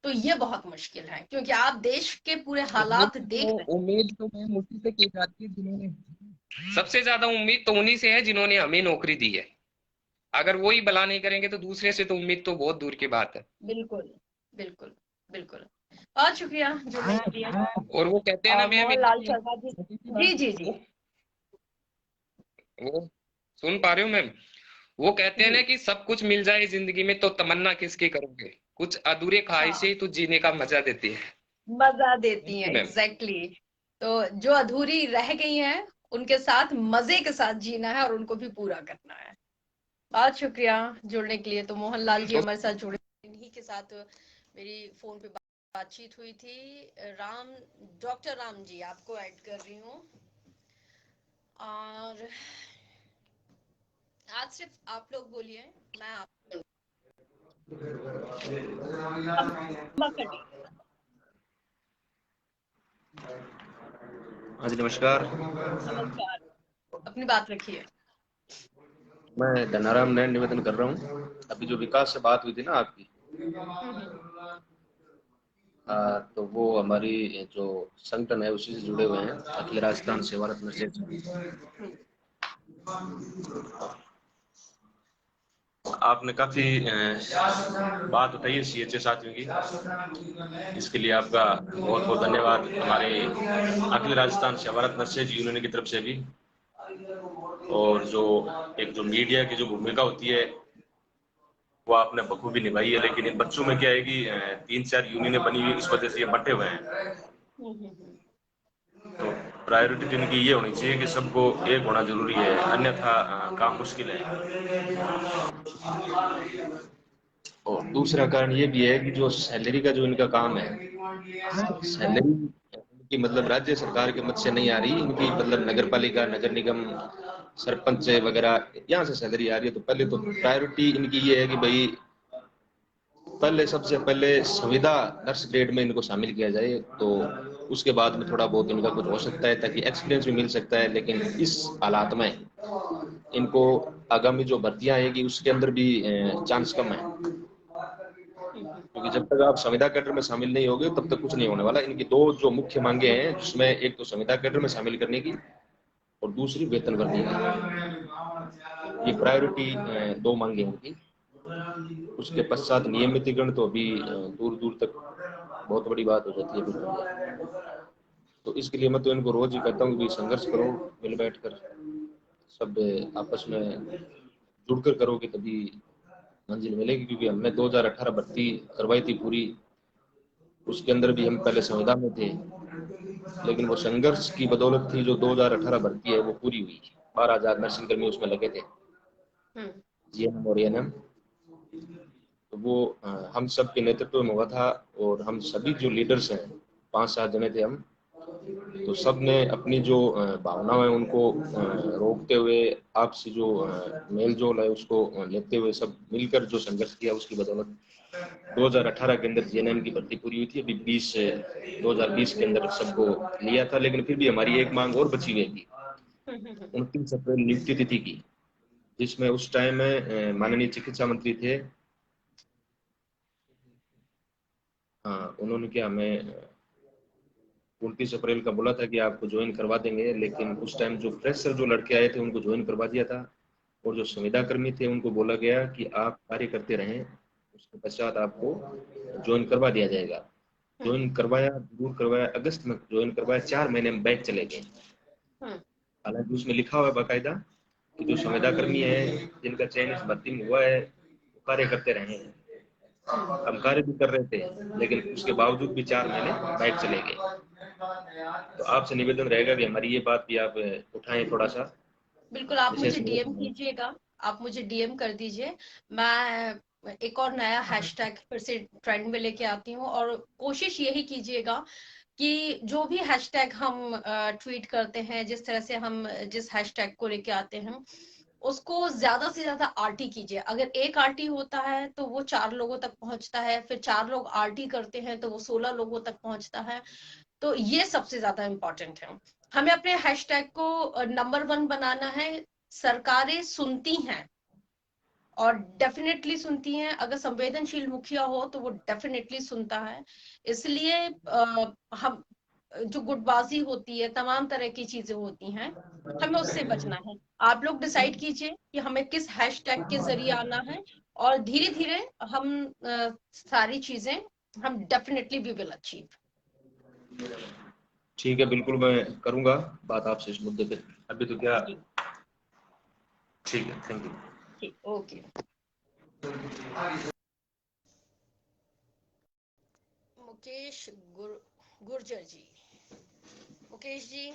तो ये बहुत मुश्किल है, क्योंकि आप देश के पूरे हालात देख रहे हैं। उम्मीद तो मैं उसी से की जाती है जिन्होंने सबसे ज्यादा उम्मीद तो उन्हीं से है जिन्होंने हमें नौकरी दी है। अगर वो ही भला नहीं करेंगे तो दूसरे से तो उम्मीद तो बहुत दूर की बात है। बिल्कुल बिल्कुल बिल्कुल। बहुत शुक्रिया जुड़ने के लिए। और वो कहते हैं ना मैम, मोहनलाल शर्मा जी जी जी। वो सुन पा रहे हो मैम? वो कहते हैं ना कि सब कुछ मिल जाए जिंदगी में तो तमन्ना किसकी करोगे, कुछ अधूरे ख्वाहिशें तो जीने का मजा देती है। मजा देती है, एग्जैक्टली। तो जो अधूरी रह गई हैं उनके साथ मजे के साथ जीना है और उनको भी पूरा करना है। बहुत शुक्रिया जुड़ने के लिए। तो मोहनलाल जी हमारे साथ जुड़े, इन्हीं के साथ मेरी फोन पे बातचीत हुई थी। डॉक्टर राम जी, आपको ऐड कर रही हूँ। और आज सिर्फ आप लोग बोलिए, मैं आप हाँ जी नमस्कार। नमस्कार, अपनी बात रखिए। मैं धनाराम नैन निवेदन कर रहा हूँ। अभी जो विकास से बात हुई थी ना आपकी, तो वो हमारी जो संगठन है उसी से जुड़े हुए हैं, अखिल राजस्थान सेवारत नर्सेज। आपने काफी बात उठाई है CHA साथियों की, इसके लिए आपका बहुत बहुत धन्यवाद हमारे अखिल राजस्थान सेवारत नर्सेज यूनियन की तरफ से भी। और जो मीडिया की जो भूमिका होती है वो आपने बखूबी निभाई है, लेकिन इन बच्चों में क्या है कि 3-4 यूनियनें बनी हुई, इस वजह से ये बंटे हुए हैं। तो प्रायोरिटी तो इनकी ये होनी चाहिए कि सबको एक होना जरूरी है, अन्यथा काम मुश्किल है। और दूसरा कारण ये भी है कि जो सैलरी का जो इनका काम है, सैलरी की मतलब राज्य सरकार के मत से नहीं आ रही, इनकी मतलब नगर पालिका, नगर निगम, सरपंच वगैरह यहाँ से सैलरी आ रही है। तो पहले तो प्रायोरिटी इनकी ये है कि भाई पहले सबसे पहले संविदा नर्स ग्रेड में इनको शामिल किया जाए, तो उसके बाद में थोड़ा बहुत इनका कुछ हो सकता है, ताकि एक्सपीरियंस भी मिल सकता है। लेकिन इस हालात में इनको आगामी जो भर्तियां आएगी उसके अंदर भी चांस कम है, क्योंकि जब तक आप संविदा कैडर में शामिल नहीं होगे तब तक कुछ नहीं होने वाला। इनकी दो जो मुख्य मांगे हैं, जिसमें एक तो संविदा कैडर में शामिल करने की और दूसरी वेतन वृद्धि की, ये प्रायोरिटी दो मांगे इनकी। उसके पश्चात नियमितीकरण तो अभी दूर दूर तक बहुत बड़ी बात हो जाती है। तो इसके लिए मैं तो इनको रोज ही कहता हूँ कि संघर्ष करो, मिल बैठ कर सब आपस में जुड़कर करोगे तभी मंजिल मिलेगी। क्योंकि हमने 2018 भर्ती करवाई थी पूरी, उसके अंदर भी हम पहले संविदा में थे, लेकिन वो संघर्ष की बदौलत थी जो 2018 भर्ती है वो पूरी हुई। 12,000 नर्सिंग कर्मी उसमें लगे थे, GNM और ANM। तो वो हम सब के नेतृत्व में हुआ था, और हम सभी जो लीडर्स हैं 5-7 जने थे हम, तो सब ने अपनी जो भावनाएं हैं उनको रोकते हुए, आपसी जो मेल जोल है उसको लेते हुए सब मिलकर जो संघर्ष किया, उसकी बदौलत 2018 के अंदर GNM की भर्ती पूरी हुई थी। अभी 2020 के अंदर सबको लिया था, लेकिन फिर भी हमारी एक मांग और बची हुई थी 29 अप्रैल नियुक्ति तिथि की, जिसमें उस टाइम में माननीय चिकित्सा मंत्री थे। हाँ, उन्होंने क्या हमें 29 अप्रैल का बोला था कि आपको ज्वाइन करवा देंगे, लेकिन उस टाइम जो फ्रेशर जो लड़के आए थे उनको ज्वाइन करवा दिया था, और जो संविदा कर्मी थे उनको बोला गया कि आप कार्य करते रहें, उसके पश्चात आपको ज्वाइन करवा दिया जाएगा। ज्वाइन करवाया, दूर करवाया, अगस्त में ज्वाइन करवाया, 4 महीने में बैक चले गए। हालांकि उसमें लिखा हुआ है बाकायदा कि जो संविदा कर्मी है जिनका चयन इस भर्ती में हुआ है वो कार्य करते रहे हैं। हम कार्य भी कर रहे थे, लेकिन उसके बावजूद भी 4 महीने बैक चले गए। तो आपसे निवेदन रहेगा कि हमारी ये बात भी आप उठाएं थोड़ा सा। बिल्कुल, आप मुझे DM कीजिएगा, आप मुझे DM कर दीजिए। मैं एक और नया हैशटैग फिर से ट्रेंड में लेके आती हूँ, और कोशिश यही कीजिएगा कि जो भी हैशटैग हम ट्वीट करते हैं, जिस तरह से हम जिस हैशटैग को लेके आते हैं, उसको ज्यादा से ज्यादा RT कीजिए। अगर एक RT होता है तो वो 4 लोगों तक पहुंचता है, फिर 4 लोग RT करते हैं तो वो 16 लोगों तक पहुंचता है। तो ये सबसे ज्यादा इम्पोर्टेंट है। हमें अपने हैशटैग को नंबर 1 बनाना है। सरकारें सुनती हैं, और डेफिनेटली सुनती हैं। अगर संवेदनशील मुखिया हो तो वो डेफिनेटली सुनता है। इसलिए हम जो गुटबाजी होती है, तमाम तरह की चीजें होती हैं, हमें उससे बचना है। आप लोग डिसाइड कीजिए कि हमें किस हैशटैग के जरिए आना है, और धीरे धीरे हम सारी चीजें हम डेफिनेटली वी विल अचीव। ठीक है, बिल्कुल मैं करूंगा बात आपसे इस मुद्दे पे। अभी तो क्या, ठीक है, थैंक यू। ठीक, ओके। मुकेश गुर्जर जी, मुकेश जी।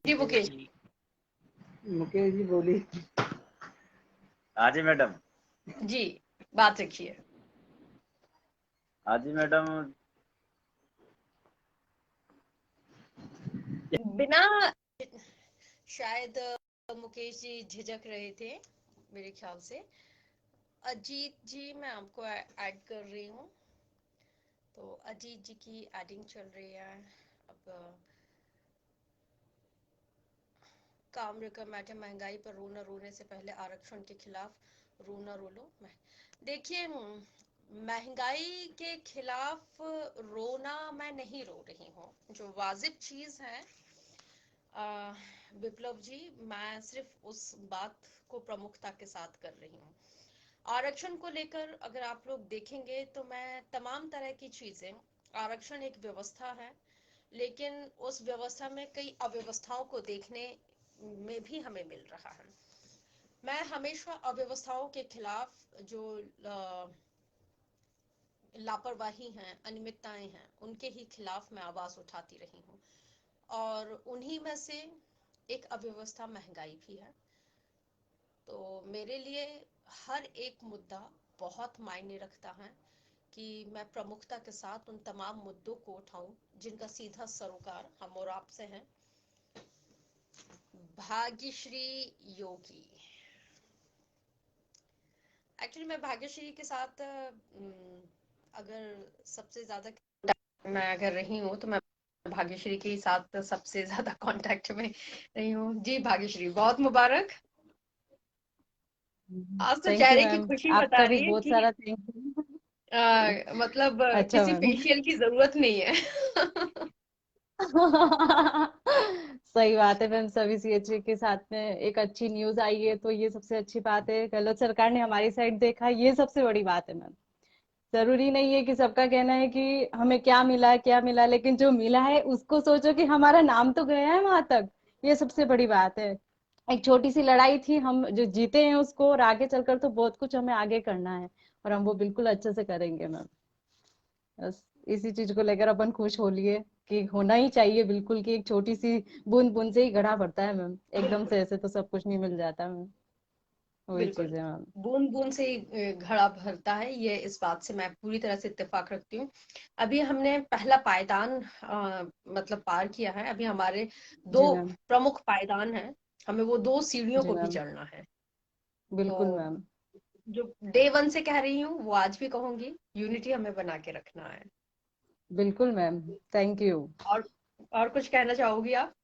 जी मुकेश जी। मुकेश जी बोलिए। हाँ जी मैडम। जी, बात रखिए। हाँ जी मैडम। बिना, शायद मुकेश जी झिझक रहे थे मेरे ख्याल से। अजीत जी, मैं आपको ऐड कर रही हूँ। तो अजीत जी की एडिंग चल रही है अब। काम्रिका मैटर, महंगाई पर रोना, रोने से पहले आरक्षण के खिलाफ रोना रो लो। देखिए, महंगाई के खिलाफ रोना मैं नहीं रो रही हूँ। जो वाजिब चीज है विप्लव जी, मैं सिर्फ उस बात को प्रमुखता के साथ कर रही हूँ। आरक्षण को लेकर अगर आप लोग देखेंगे तो मैं तमाम तरह की चीजें, आरक्षण एक व्यवस्था है, लेकिन उस व्यवस्था में कई अव्यवस्थाओं को देखने में भी हमें मिल रहा है। मैं हमेशा अव्यवस्थाओं के खिलाफ, जो लापरवाही हैं, अनियमितताएं हैं, उनके ही खिलाफ मैं आवाज उठाती रही हूँ। और उन्हीं में से एक अव्यवस्था महंगाई भी है। तो मेरे लिए हर एक मुद्दा बहुत मायने रखता है कि मैं प्रमुखता के साथ उन तमाम मुद्दों को उठाऊं जिनका सीधा सरोकार हम और आपसे है। भाग्यश्री योगी, एक्चुअली मैं भाग्यश्री के साथ अगर सबसे ज्यादा मैं अगर रही हूँ तो मैं भाग्यश्री के साथ सबसे ज्यादा कांटेक्ट में रही हूँ। जी भाग्यश्री, बहुत मुबारक। आज तो थैंक यू चेहरे की मैम, खुशी बता आपका भी रही है बहुत कि सारा थैंक यू। मतलब अच्छा किसी मैम। फेशियल की जरूरत नहीं है। सही बात है मैम, सभी सीएचए के साथ में एक अच्छी न्यूज आई है तो ये सबसे अच्छी बात है। गहलोत सरकार ने हमारी साइड देखा, ये सबसे बड़ी बात है मैम। जरूरी नहीं है कि सबका कहना है कि हमें क्या मिला क्या मिला, लेकिन जो मिला है उसको सोचो कि हमारा नाम तो गया है वहां तक, ये सबसे बड़ी बात है। एक छोटी सी लड़ाई थी, हम जो जीते हैं उसको, और आगे चलकर तो बहुत कुछ हमें आगे करना है, और हम वो बिल्कुल अच्छे से करेंगे मैम। बस इसी चीज को लेकर अपन खुश हो लिए कि होना ही चाहिए बिल्कुल, कि एक छोटी सी बूंद बूंद से ही घड़ा भरता है मैम, एकदम से ऐसे तो सब कुछ नहीं मिल जाता मैम। वही बिल्कुल, चीज है मैम। बूंद बूंद से ही घड़ा भरता है, ये इस बात से मैं पूरी तरह से इत्तेफाक रखती हूँ। अभी हमने पहला पायदान मतलब पार किया है। अभी हमारे जी दो मैम। प्रमुख पायदान हैं, हमें वो दो सीढ़ियों जी को भी मैम। चढ़ना है। बिल्कुल तो मैम। जो डे वन से कह रही हूँ वो आज भी कहूंगी, यूनिटी हमें बना के रखना है। बिल्कुल मैम। Thank you. और और कुछ कहना चाहोगी आप?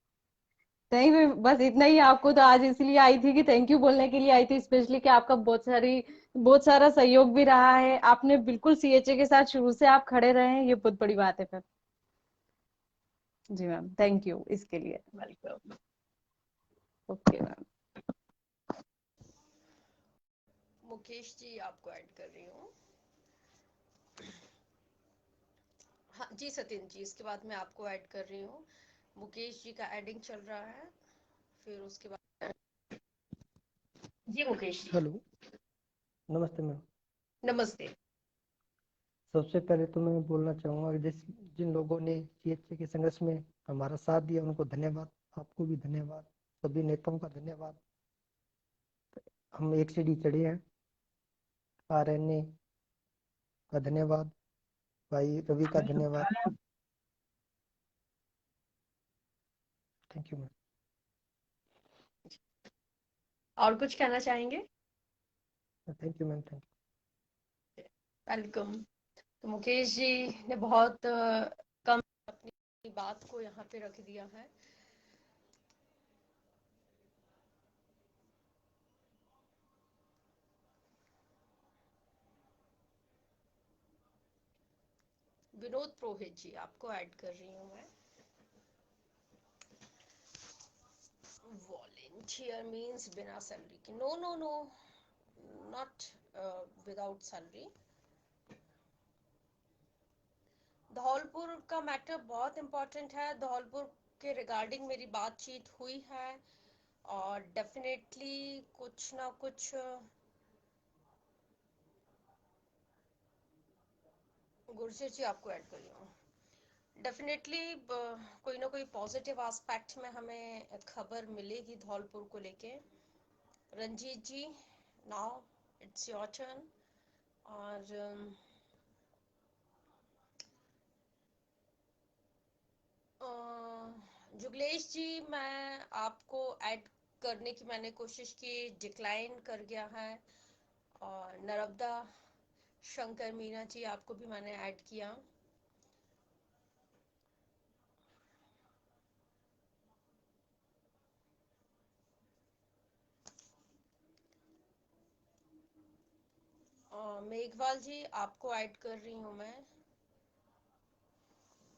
नहीं मैं बस इतना ही, आपको तो आज इसलिए आई थी कि थैंक यू बोलने के लिए आई थी स्पेशली, कि आपका बहुत सारा सहयोग भी रहा है, आपने बिल्कुल सीएचए के साथ शुरू से आप खड़े रहे हैं, ये बहुत बड़ी बात है फिर। जी मैम, थैंक यू इसके लिए। Welcome. Okay ma'am. Mukesh ji, आपको ऐड कर रही हूँ। हाँ जी सत्येंद्र जी, इसके बाद मैं आपको ऐड कर रही हूँ। मुकेश जी का एडिंग चल रहा है, फिर उसके बाद जी मुकेश जी। हेलो, नमस्ते मैम। नमस्ते। सबसे पहले तो मैं बोलना चाहूँगा कि जिन लोगों ने सीएचए के संघर्ष में हमारा साथ दिया उनको धन्यवाद, आपको भी धन्यवाद, सभी नेताओं का धन्यवाद। हम एक सीढ़ी चढ़े हैं। आरएनए का धन्यवाद, भाई रवि का धन्यवाद। Thank you ma'am. और कुछ कहना चाहेंगे? Thank you ma'am, thank welcome. तो मुकेश जी ने बहुत कम अपनी बात को यहाँ पे रख दिया है। विनोद पुरोहित जी, आपको ऐड कर रही हूँ मैं। वॉलेंटियर मींस बिना सैलरी के? No no no, not without salary. Dholpur का मैटर बहुत इम्पोर्टेंट है। धौलपुर के रिगार्डिंग मेरी बातचीत हुई है, और डेफिनेटली कुछ ना कुछ गुरजर जी आपको ऐड कर रही हूँ। डेफिनेटली कोई ना कोई पॉजिटिव एस्पेक्ट में हमें खबर मिलेगी धौलपुर को लेके। रंजीत जी, नाउ इट्स योर टर्न। और जुगलेश जी, मैं आपको ऐड करने की मैंने कोशिश की, डिक्लाइन कर गया है। और नर्मदा शंकर मीना जी, आपको भी मैंने ऐड किया। मेघवाल जी आपको ऐड कर रही हूँ मैं।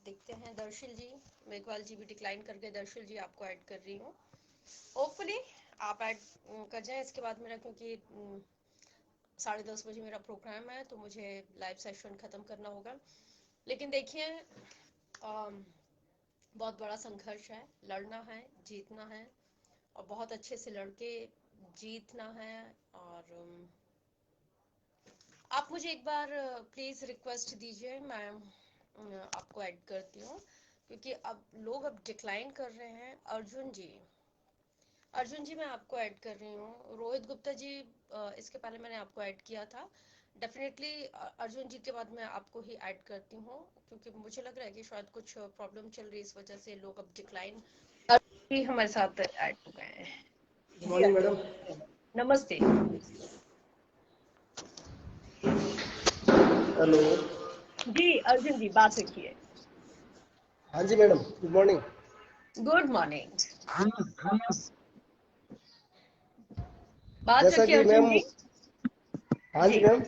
देखते हैं दर्शिल जी, मेघवाल जी भी डिक्लाइन कर गए, दर्शिल जी आपको ऐड कर रही हूँ। होपफुली आप ऐड कर जाएं इसके बाद मेरा, क्योंकि 10:30 बजे मेरा प्रोग्राम है तो मुझे लाइव सेशन खत्म करना होगा। लेकिन देखिए बहुत बड़ा संघर्ष है, लड़ना है, जीतना है और बहुत अच्छे से लड़के जीतना है। और आप मुझे एक बार प्लीज रिक्वेस्ट दीजिए, मैं आपको ऐड करती हूँ, क्योंकि अब लोग डिक्लाइन कर रहे हैं। अर्जुन जी मैं आपको ऐड कर रही हूँ। रोहित गुप्ता जी इसके पहले मैंने आपको ऐड किया था। डेफिनेटली अर्जुन जी के बाद मैं आपको ही ऐड करती हूँ, क्योंकि मुझे लग रहा है कि शायद कुछ प्रॉब्लम चल रही है, इस वजह से लोग अब डिक्लाइन ही हमारे साथ ऐड हो गए हैं। Good morning madam. नमस्ते। हेलो जी अर्जुन जी बात रखिए। हाँ जी madam, good morning. Good morning, बात जैसा रखिए कि अर्जुन मैम, जी। हाँ जी जी मैम,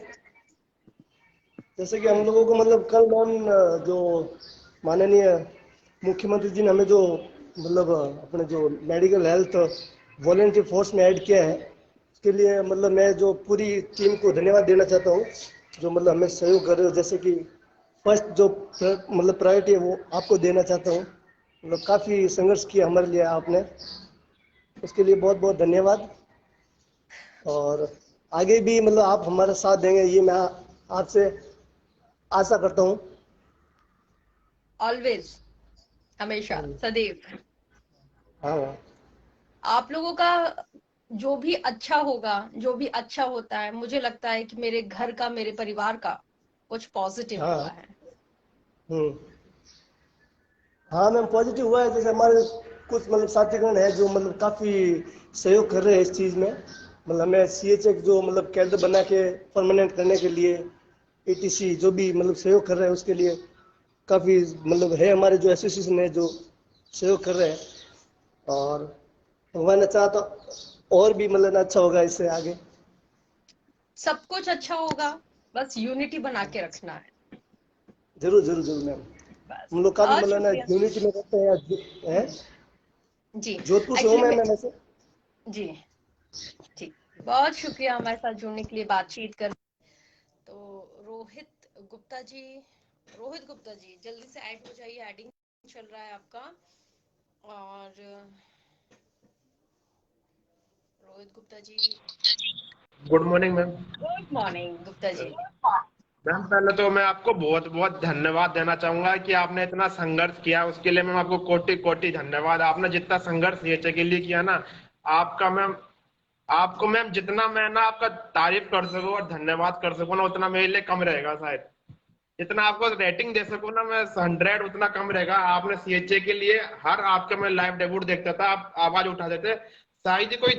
जैसे कि हम लोगों को मतलब कल मैम जो माननीय मुख्यमंत्री जी ने हमें जो मतलब अपने जो मेडिकल हेल्थ वॉलेंटियर फोर्स में ऐड किया है, उसके लिए मतलब मैं जो पूरी टीम को धन्यवाद देना चाहता हूँ, जो मतलब हमें सहयोग कर रहे हो। जैसे कि फर्स्ट जो मतलब प्रायोरिटी है वो आपको देना चाहता हूँ। मतलब काफ़ी संघर्ष किया हमारे लिए आपने, उसके लिए बहुत बहुत धन्यवाद। और आगे भी मतलब आप हमारा साथ देंगे, ये मैं आपसे आशा करता हूँ। ऑलवेज, हमेशा, सदैव। हाँ आप लोगों का जो भी अच्छा होगा, जो भी अच्छा होता है, मुझे लगता है कि मेरे घर का, मेरे परिवार का कुछ पॉजिटिव हाँ हुआ है। हम्म हाँ मैम, पॉजिटिव हुआ है। जैसे हमारे कुछ मतलब साथीगण है जो मतलब काफ़ी सहयोग कर रहे हैं इस चीज़ में। मतलब हमें CHA जो मतलब केंद्र बना के परमानेंट करने के लिए ETC जो भी मतलब सहयोग कर रहे हैं, उसके लिए काफ़ी मतलब है हमारे जो एसोसिएशन है जो सहयोग कर रहे हैं। और भगवान ने चाहा तो और भी मतलब अच्छा होगा इससे आगे। सब कुछ अच्छा होगा, बस यूनिटी बना के रखना है। जरूर जरूर जरूर मैम, बस हम लोग काफ़ी बहुत मतलब ना शुक्रिया यूनिटी में रहते हैं। जी। जोधपुर से हूँ एक्चुअली मैं मैं वैसे। जी ठीक, बहुत शुक्रिया हमारे साथ जुड़ने के लिए, बातचीत कर। तो रोहित गुप्ता जी जल्दी से ऐड हो जाइए, एडिंग चल रहा है आपका। और Rohit Gupta ji, good morning ma'am. Good morning Gupta ji. Ma'am पहले तो मैं आपको बहुत बहुत धन्यवाद देना चाहूंगा कि आपने इतना संघर्ष किया, उसके लिए मैम आपको कोटि कोटि धन्यवाद। आपने जितना संघर्ष CHA के लिए किया ना, आपका मैम, आपको मैम जितना मैं ना आपका तारीफ कर सकूं और धन्यवाद कर सकूं ना, उतना मेरे लिए कम रहेगा शायद। जितना आपको रेटिंग दे सकूं ना मैं 100, उतना कम रहेगा। आपने CHA के लिए हर आपका मैं लाइव डेब्यूट देखता था, आप आवाज उठाते थे। शायद ही कोई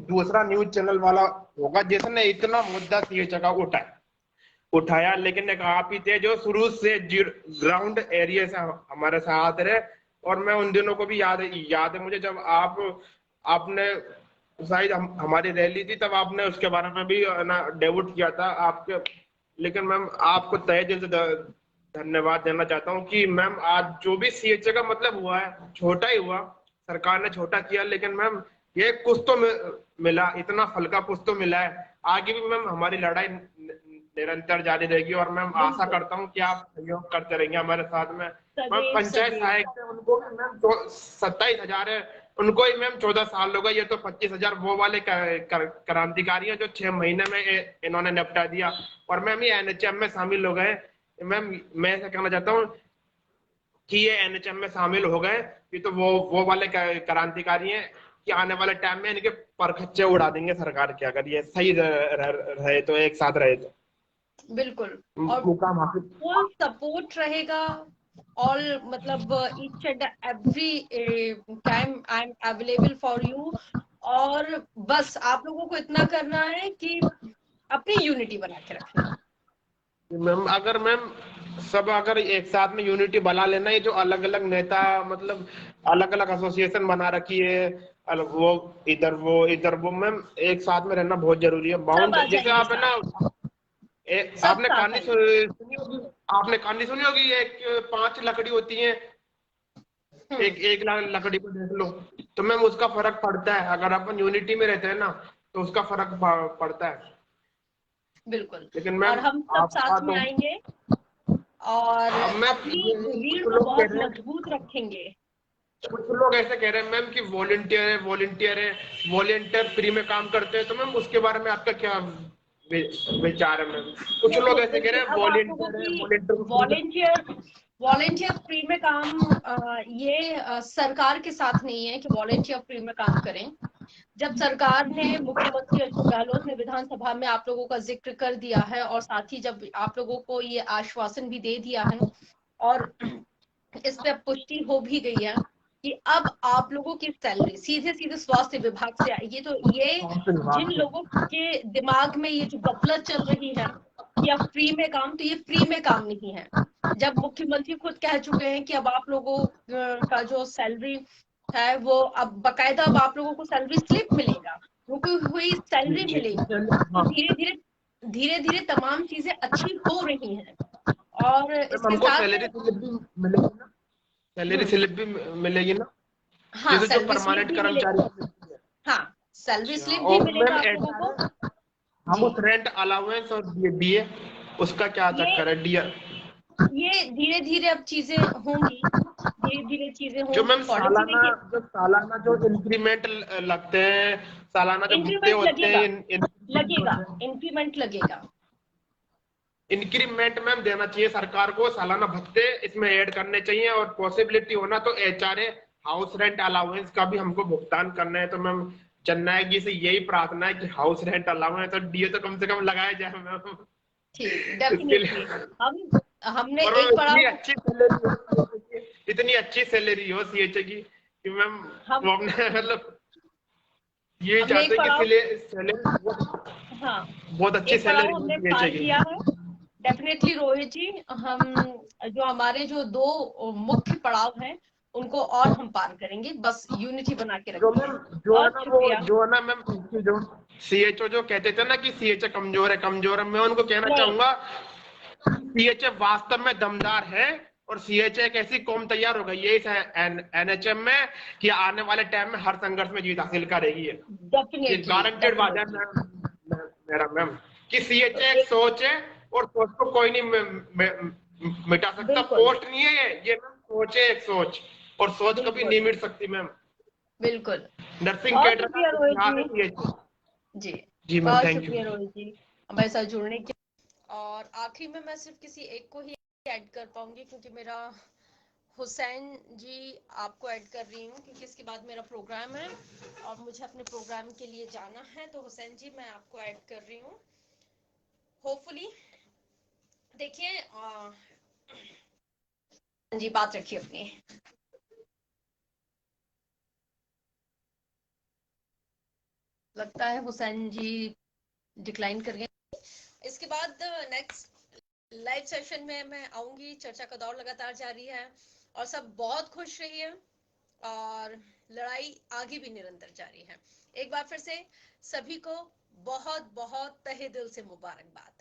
दूसरा न्यूज चैनल वाला होगा जिसने इतना मुद्दा CHA का उठाया, लेकिन एक आप ही थे जो शुरू से ग्राउंड एरिया से हमारे साथ रहे। और मैं उन दिनों को भी याद है मुझे, जब आपने शायद हमारी रैली थी, तब आपने उसके बारे में भी ना डेब्यूट किया था आपके। लेकिन मैम आपको तहे दिल से धन्यवाद देना चाहता हूँ कि मैम आज जो भी CHA का मतलब हुआ है, छोटा ही हुआ, सरकार ने छोटा किया, लेकिन मैम ये कुछ तो मिला, इतना फल का कुछ तो मिला है। आगे भी मैम हमारी लड़ाई निरंतर जारी रहेगी और मैं आशा बिल्कुल, करता हूँ कि आप सहयोग करते रहेंगे हमारे साथ में। मैं सदैव पंचायत सदैव। सहायक थे, उनको भी मैम 27,000 है, उनको ही मैम 14 साल हो गए। ये तो 25,000 वो वाले क्रांतिकारी हैं जो 6 महीने में इन्होंने निपटा दिया। और मैम ये NHM में शामिल हो गए। मैम मैं ऐसा कहना चाहता हूँ कि ये NHM में शामिल हो गए, ये तो वो वाले क्रांतिकारी हैं कि आने वाले टाइम में इनके परखच्चे उड़ा देंगे सरकार के, अगर ये सही रहे तो, एक साथ रहे तो। बिल्कुल, और मुकाम हासिल। फुल सपोर्ट रहेगा। ऑल मतलब each and every time I am available for you. और बस आप लोगों को इतना करना है कि अपनी यूनिटी बना के रखना है। मैम अगर मैम सब अगर एक साथ में यूनिटी बना लेना, ये जो अलग अलग नेता मतलब अलग अलग एसोसिएशन बना रखी है, वो इधर वो मैम एक साथ में रहना बहुत जरूरी है। सब बाउंड आ जैसे जाएंगे आप है साथ। ना, आपने कहानी सुनी होगी, आपने कहानी सुनी होगी, एक 5 लकड़ी होती है, एक लकड़ी को देख लो, तो मैम उसका फर्क पड़ता है। अगर अपन यूनिटी में रहते हैं ना तो उसका फर्क पड़ता है। बिल्कुल। लेकिन मैम और हम सब साथ में आएंगे और अपनी रीढ़ को बहुत मजबूत रखेंगे। कुछ लोग ऐसे कह रहे हैं मैम कि वॉलेंटियर फ्री में काम करते हैं, तो मैम उसके बारे में आपका क्या विचार है मैम? कुछ लोग ऐसे कह रहे हैं वॉलेंटियर फ्री में काम, ये सरकार के साथ नहीं है कि वॉलेंटियर फ्री में काम करें। जब सरकार ने, मुख्यमंत्री अशोक गहलोत ने विधानसभा में आप लोगों का जिक्र कर दिया है और साथ ही जब आप लोगों को ये आश्वासन भी दे दिया है और इस पे पुष्टि हो भी गई है कि अब आप लोगों की सैलरी सीधे सीधे स्वास्थ्य विभाग से आएगी, तो ये जिन लोगों के दिमाग में ये जो गफलत चल रही है कि अब फ्री में काम, तो ये फ्री में काम नहीं है। जब मुख्यमंत्री खुद कह चुके हैं कि अब आप लोगों का जो सैलरी है वो अब बकायदा, अब आप लोगों को सैलरी स्लिप मिलेगा, रुकी हुई सैलरी मिलेगी, तो धीरे धीरे तमाम चीजें अच्छी हो रही हैं। और इसके साथ सैलरी स्लिप भी मिलेगी ना? सैलरी स्लिप भी मिलेगी ना? हाँ, जो परमानेंट कर्मचारी, हाँ सैलरी स्लिप भी मिलेगा आप लोगों को। हम उस रेंट अलाउंस और डीए उसका क्या चक्कर है? डियर ये धीरे धीरे अब चीजें होंगी, धीरे धीरे चीजें होंगी। जो मैम सालाना जो इंक्रीमेंट लगते हैं, सालाना जो भत्ते होते हैं, लगेगा इंक्रीमेंट लगेगा। इंक्रीमेंट मैम देना चाहिए सरकार को, सालाना भत्ते इसमें ऐड करने चाहिए और पॉसिबिलिटी होना तो एचआरए हाउस रेंट अलाउंस का भी हमको भुगतान करना है। तो मैम चेन्नई जी से यही प्रार्थना है कि हाउस रेंट अलाउंस और डीए तो कम से कम लगाया जाए मैम। ठीक, डेफिनेटली हमने एक बड़ा इतनी अच्छी सैलरी हो सीएचए की कि मैम वो अपने मतलब ये चाहते हैं कि सैलरी बहुत अच्छी सैलरी हमने पार किया है। डेफिनेटली रोहित जी, हम जो हमारे जो 2 मुख्य पड़ाव हैं उनको और हम पार करेंगे, बस यूनिटी बना के रखेंगे। जो है ना मैम, जो सीएचओ जो कहते थे ना कि सीएचए कमजोर है, मैं उनको कहना चाहूंगा सीएचए वास्तव में दमदार है और सीएचए एक ऐसी कौम तैयार हो गई है इस एनएचएम में कि आने वाले टाइम में हर संघर्ष में जीत हासिल करेगी। गारंटेड बात है मेरा मैम कि सीएचए एक सोच है और सोच को कोई नहीं मिटा सकता। पोस्ट नहीं है ये मैम, सोच है एक सोच, और सोच कभी नहीं मिट सकती मैम। बिल्कुल। नर्सिंग कैडर जी बहुत शुक्रिया रोहित जी हमारे साथ जुड़ने के। और आखिरी में मैं सिर्फ किसी एक को ही ऐड कर पाऊंगी क्योंकि मेरा हुसैन जी आपको ऐड कर रही हूँ क्योंकि इसके बाद मेरा प्रोग्राम है और मुझे अपने प्रोग्राम के लिए जाना है। तो हुसैन जी मैं आपको ऐड कर रही हूँ। होपफुली देखिए जी बात रखिए अपनी। लगता है हुसैन जी डिक्लाइन कर गए। इसके बाद नेक्स्ट लाइव सेशन में मैं आऊंगी। चर्चा का दौर लगातार जारी है और सब बहुत खुश रहिए और लड़ाई आगे भी निरंतर जारी है। एक बार फिर से सभी को बहुत बहुत तहे दिल से मुबारकबाद।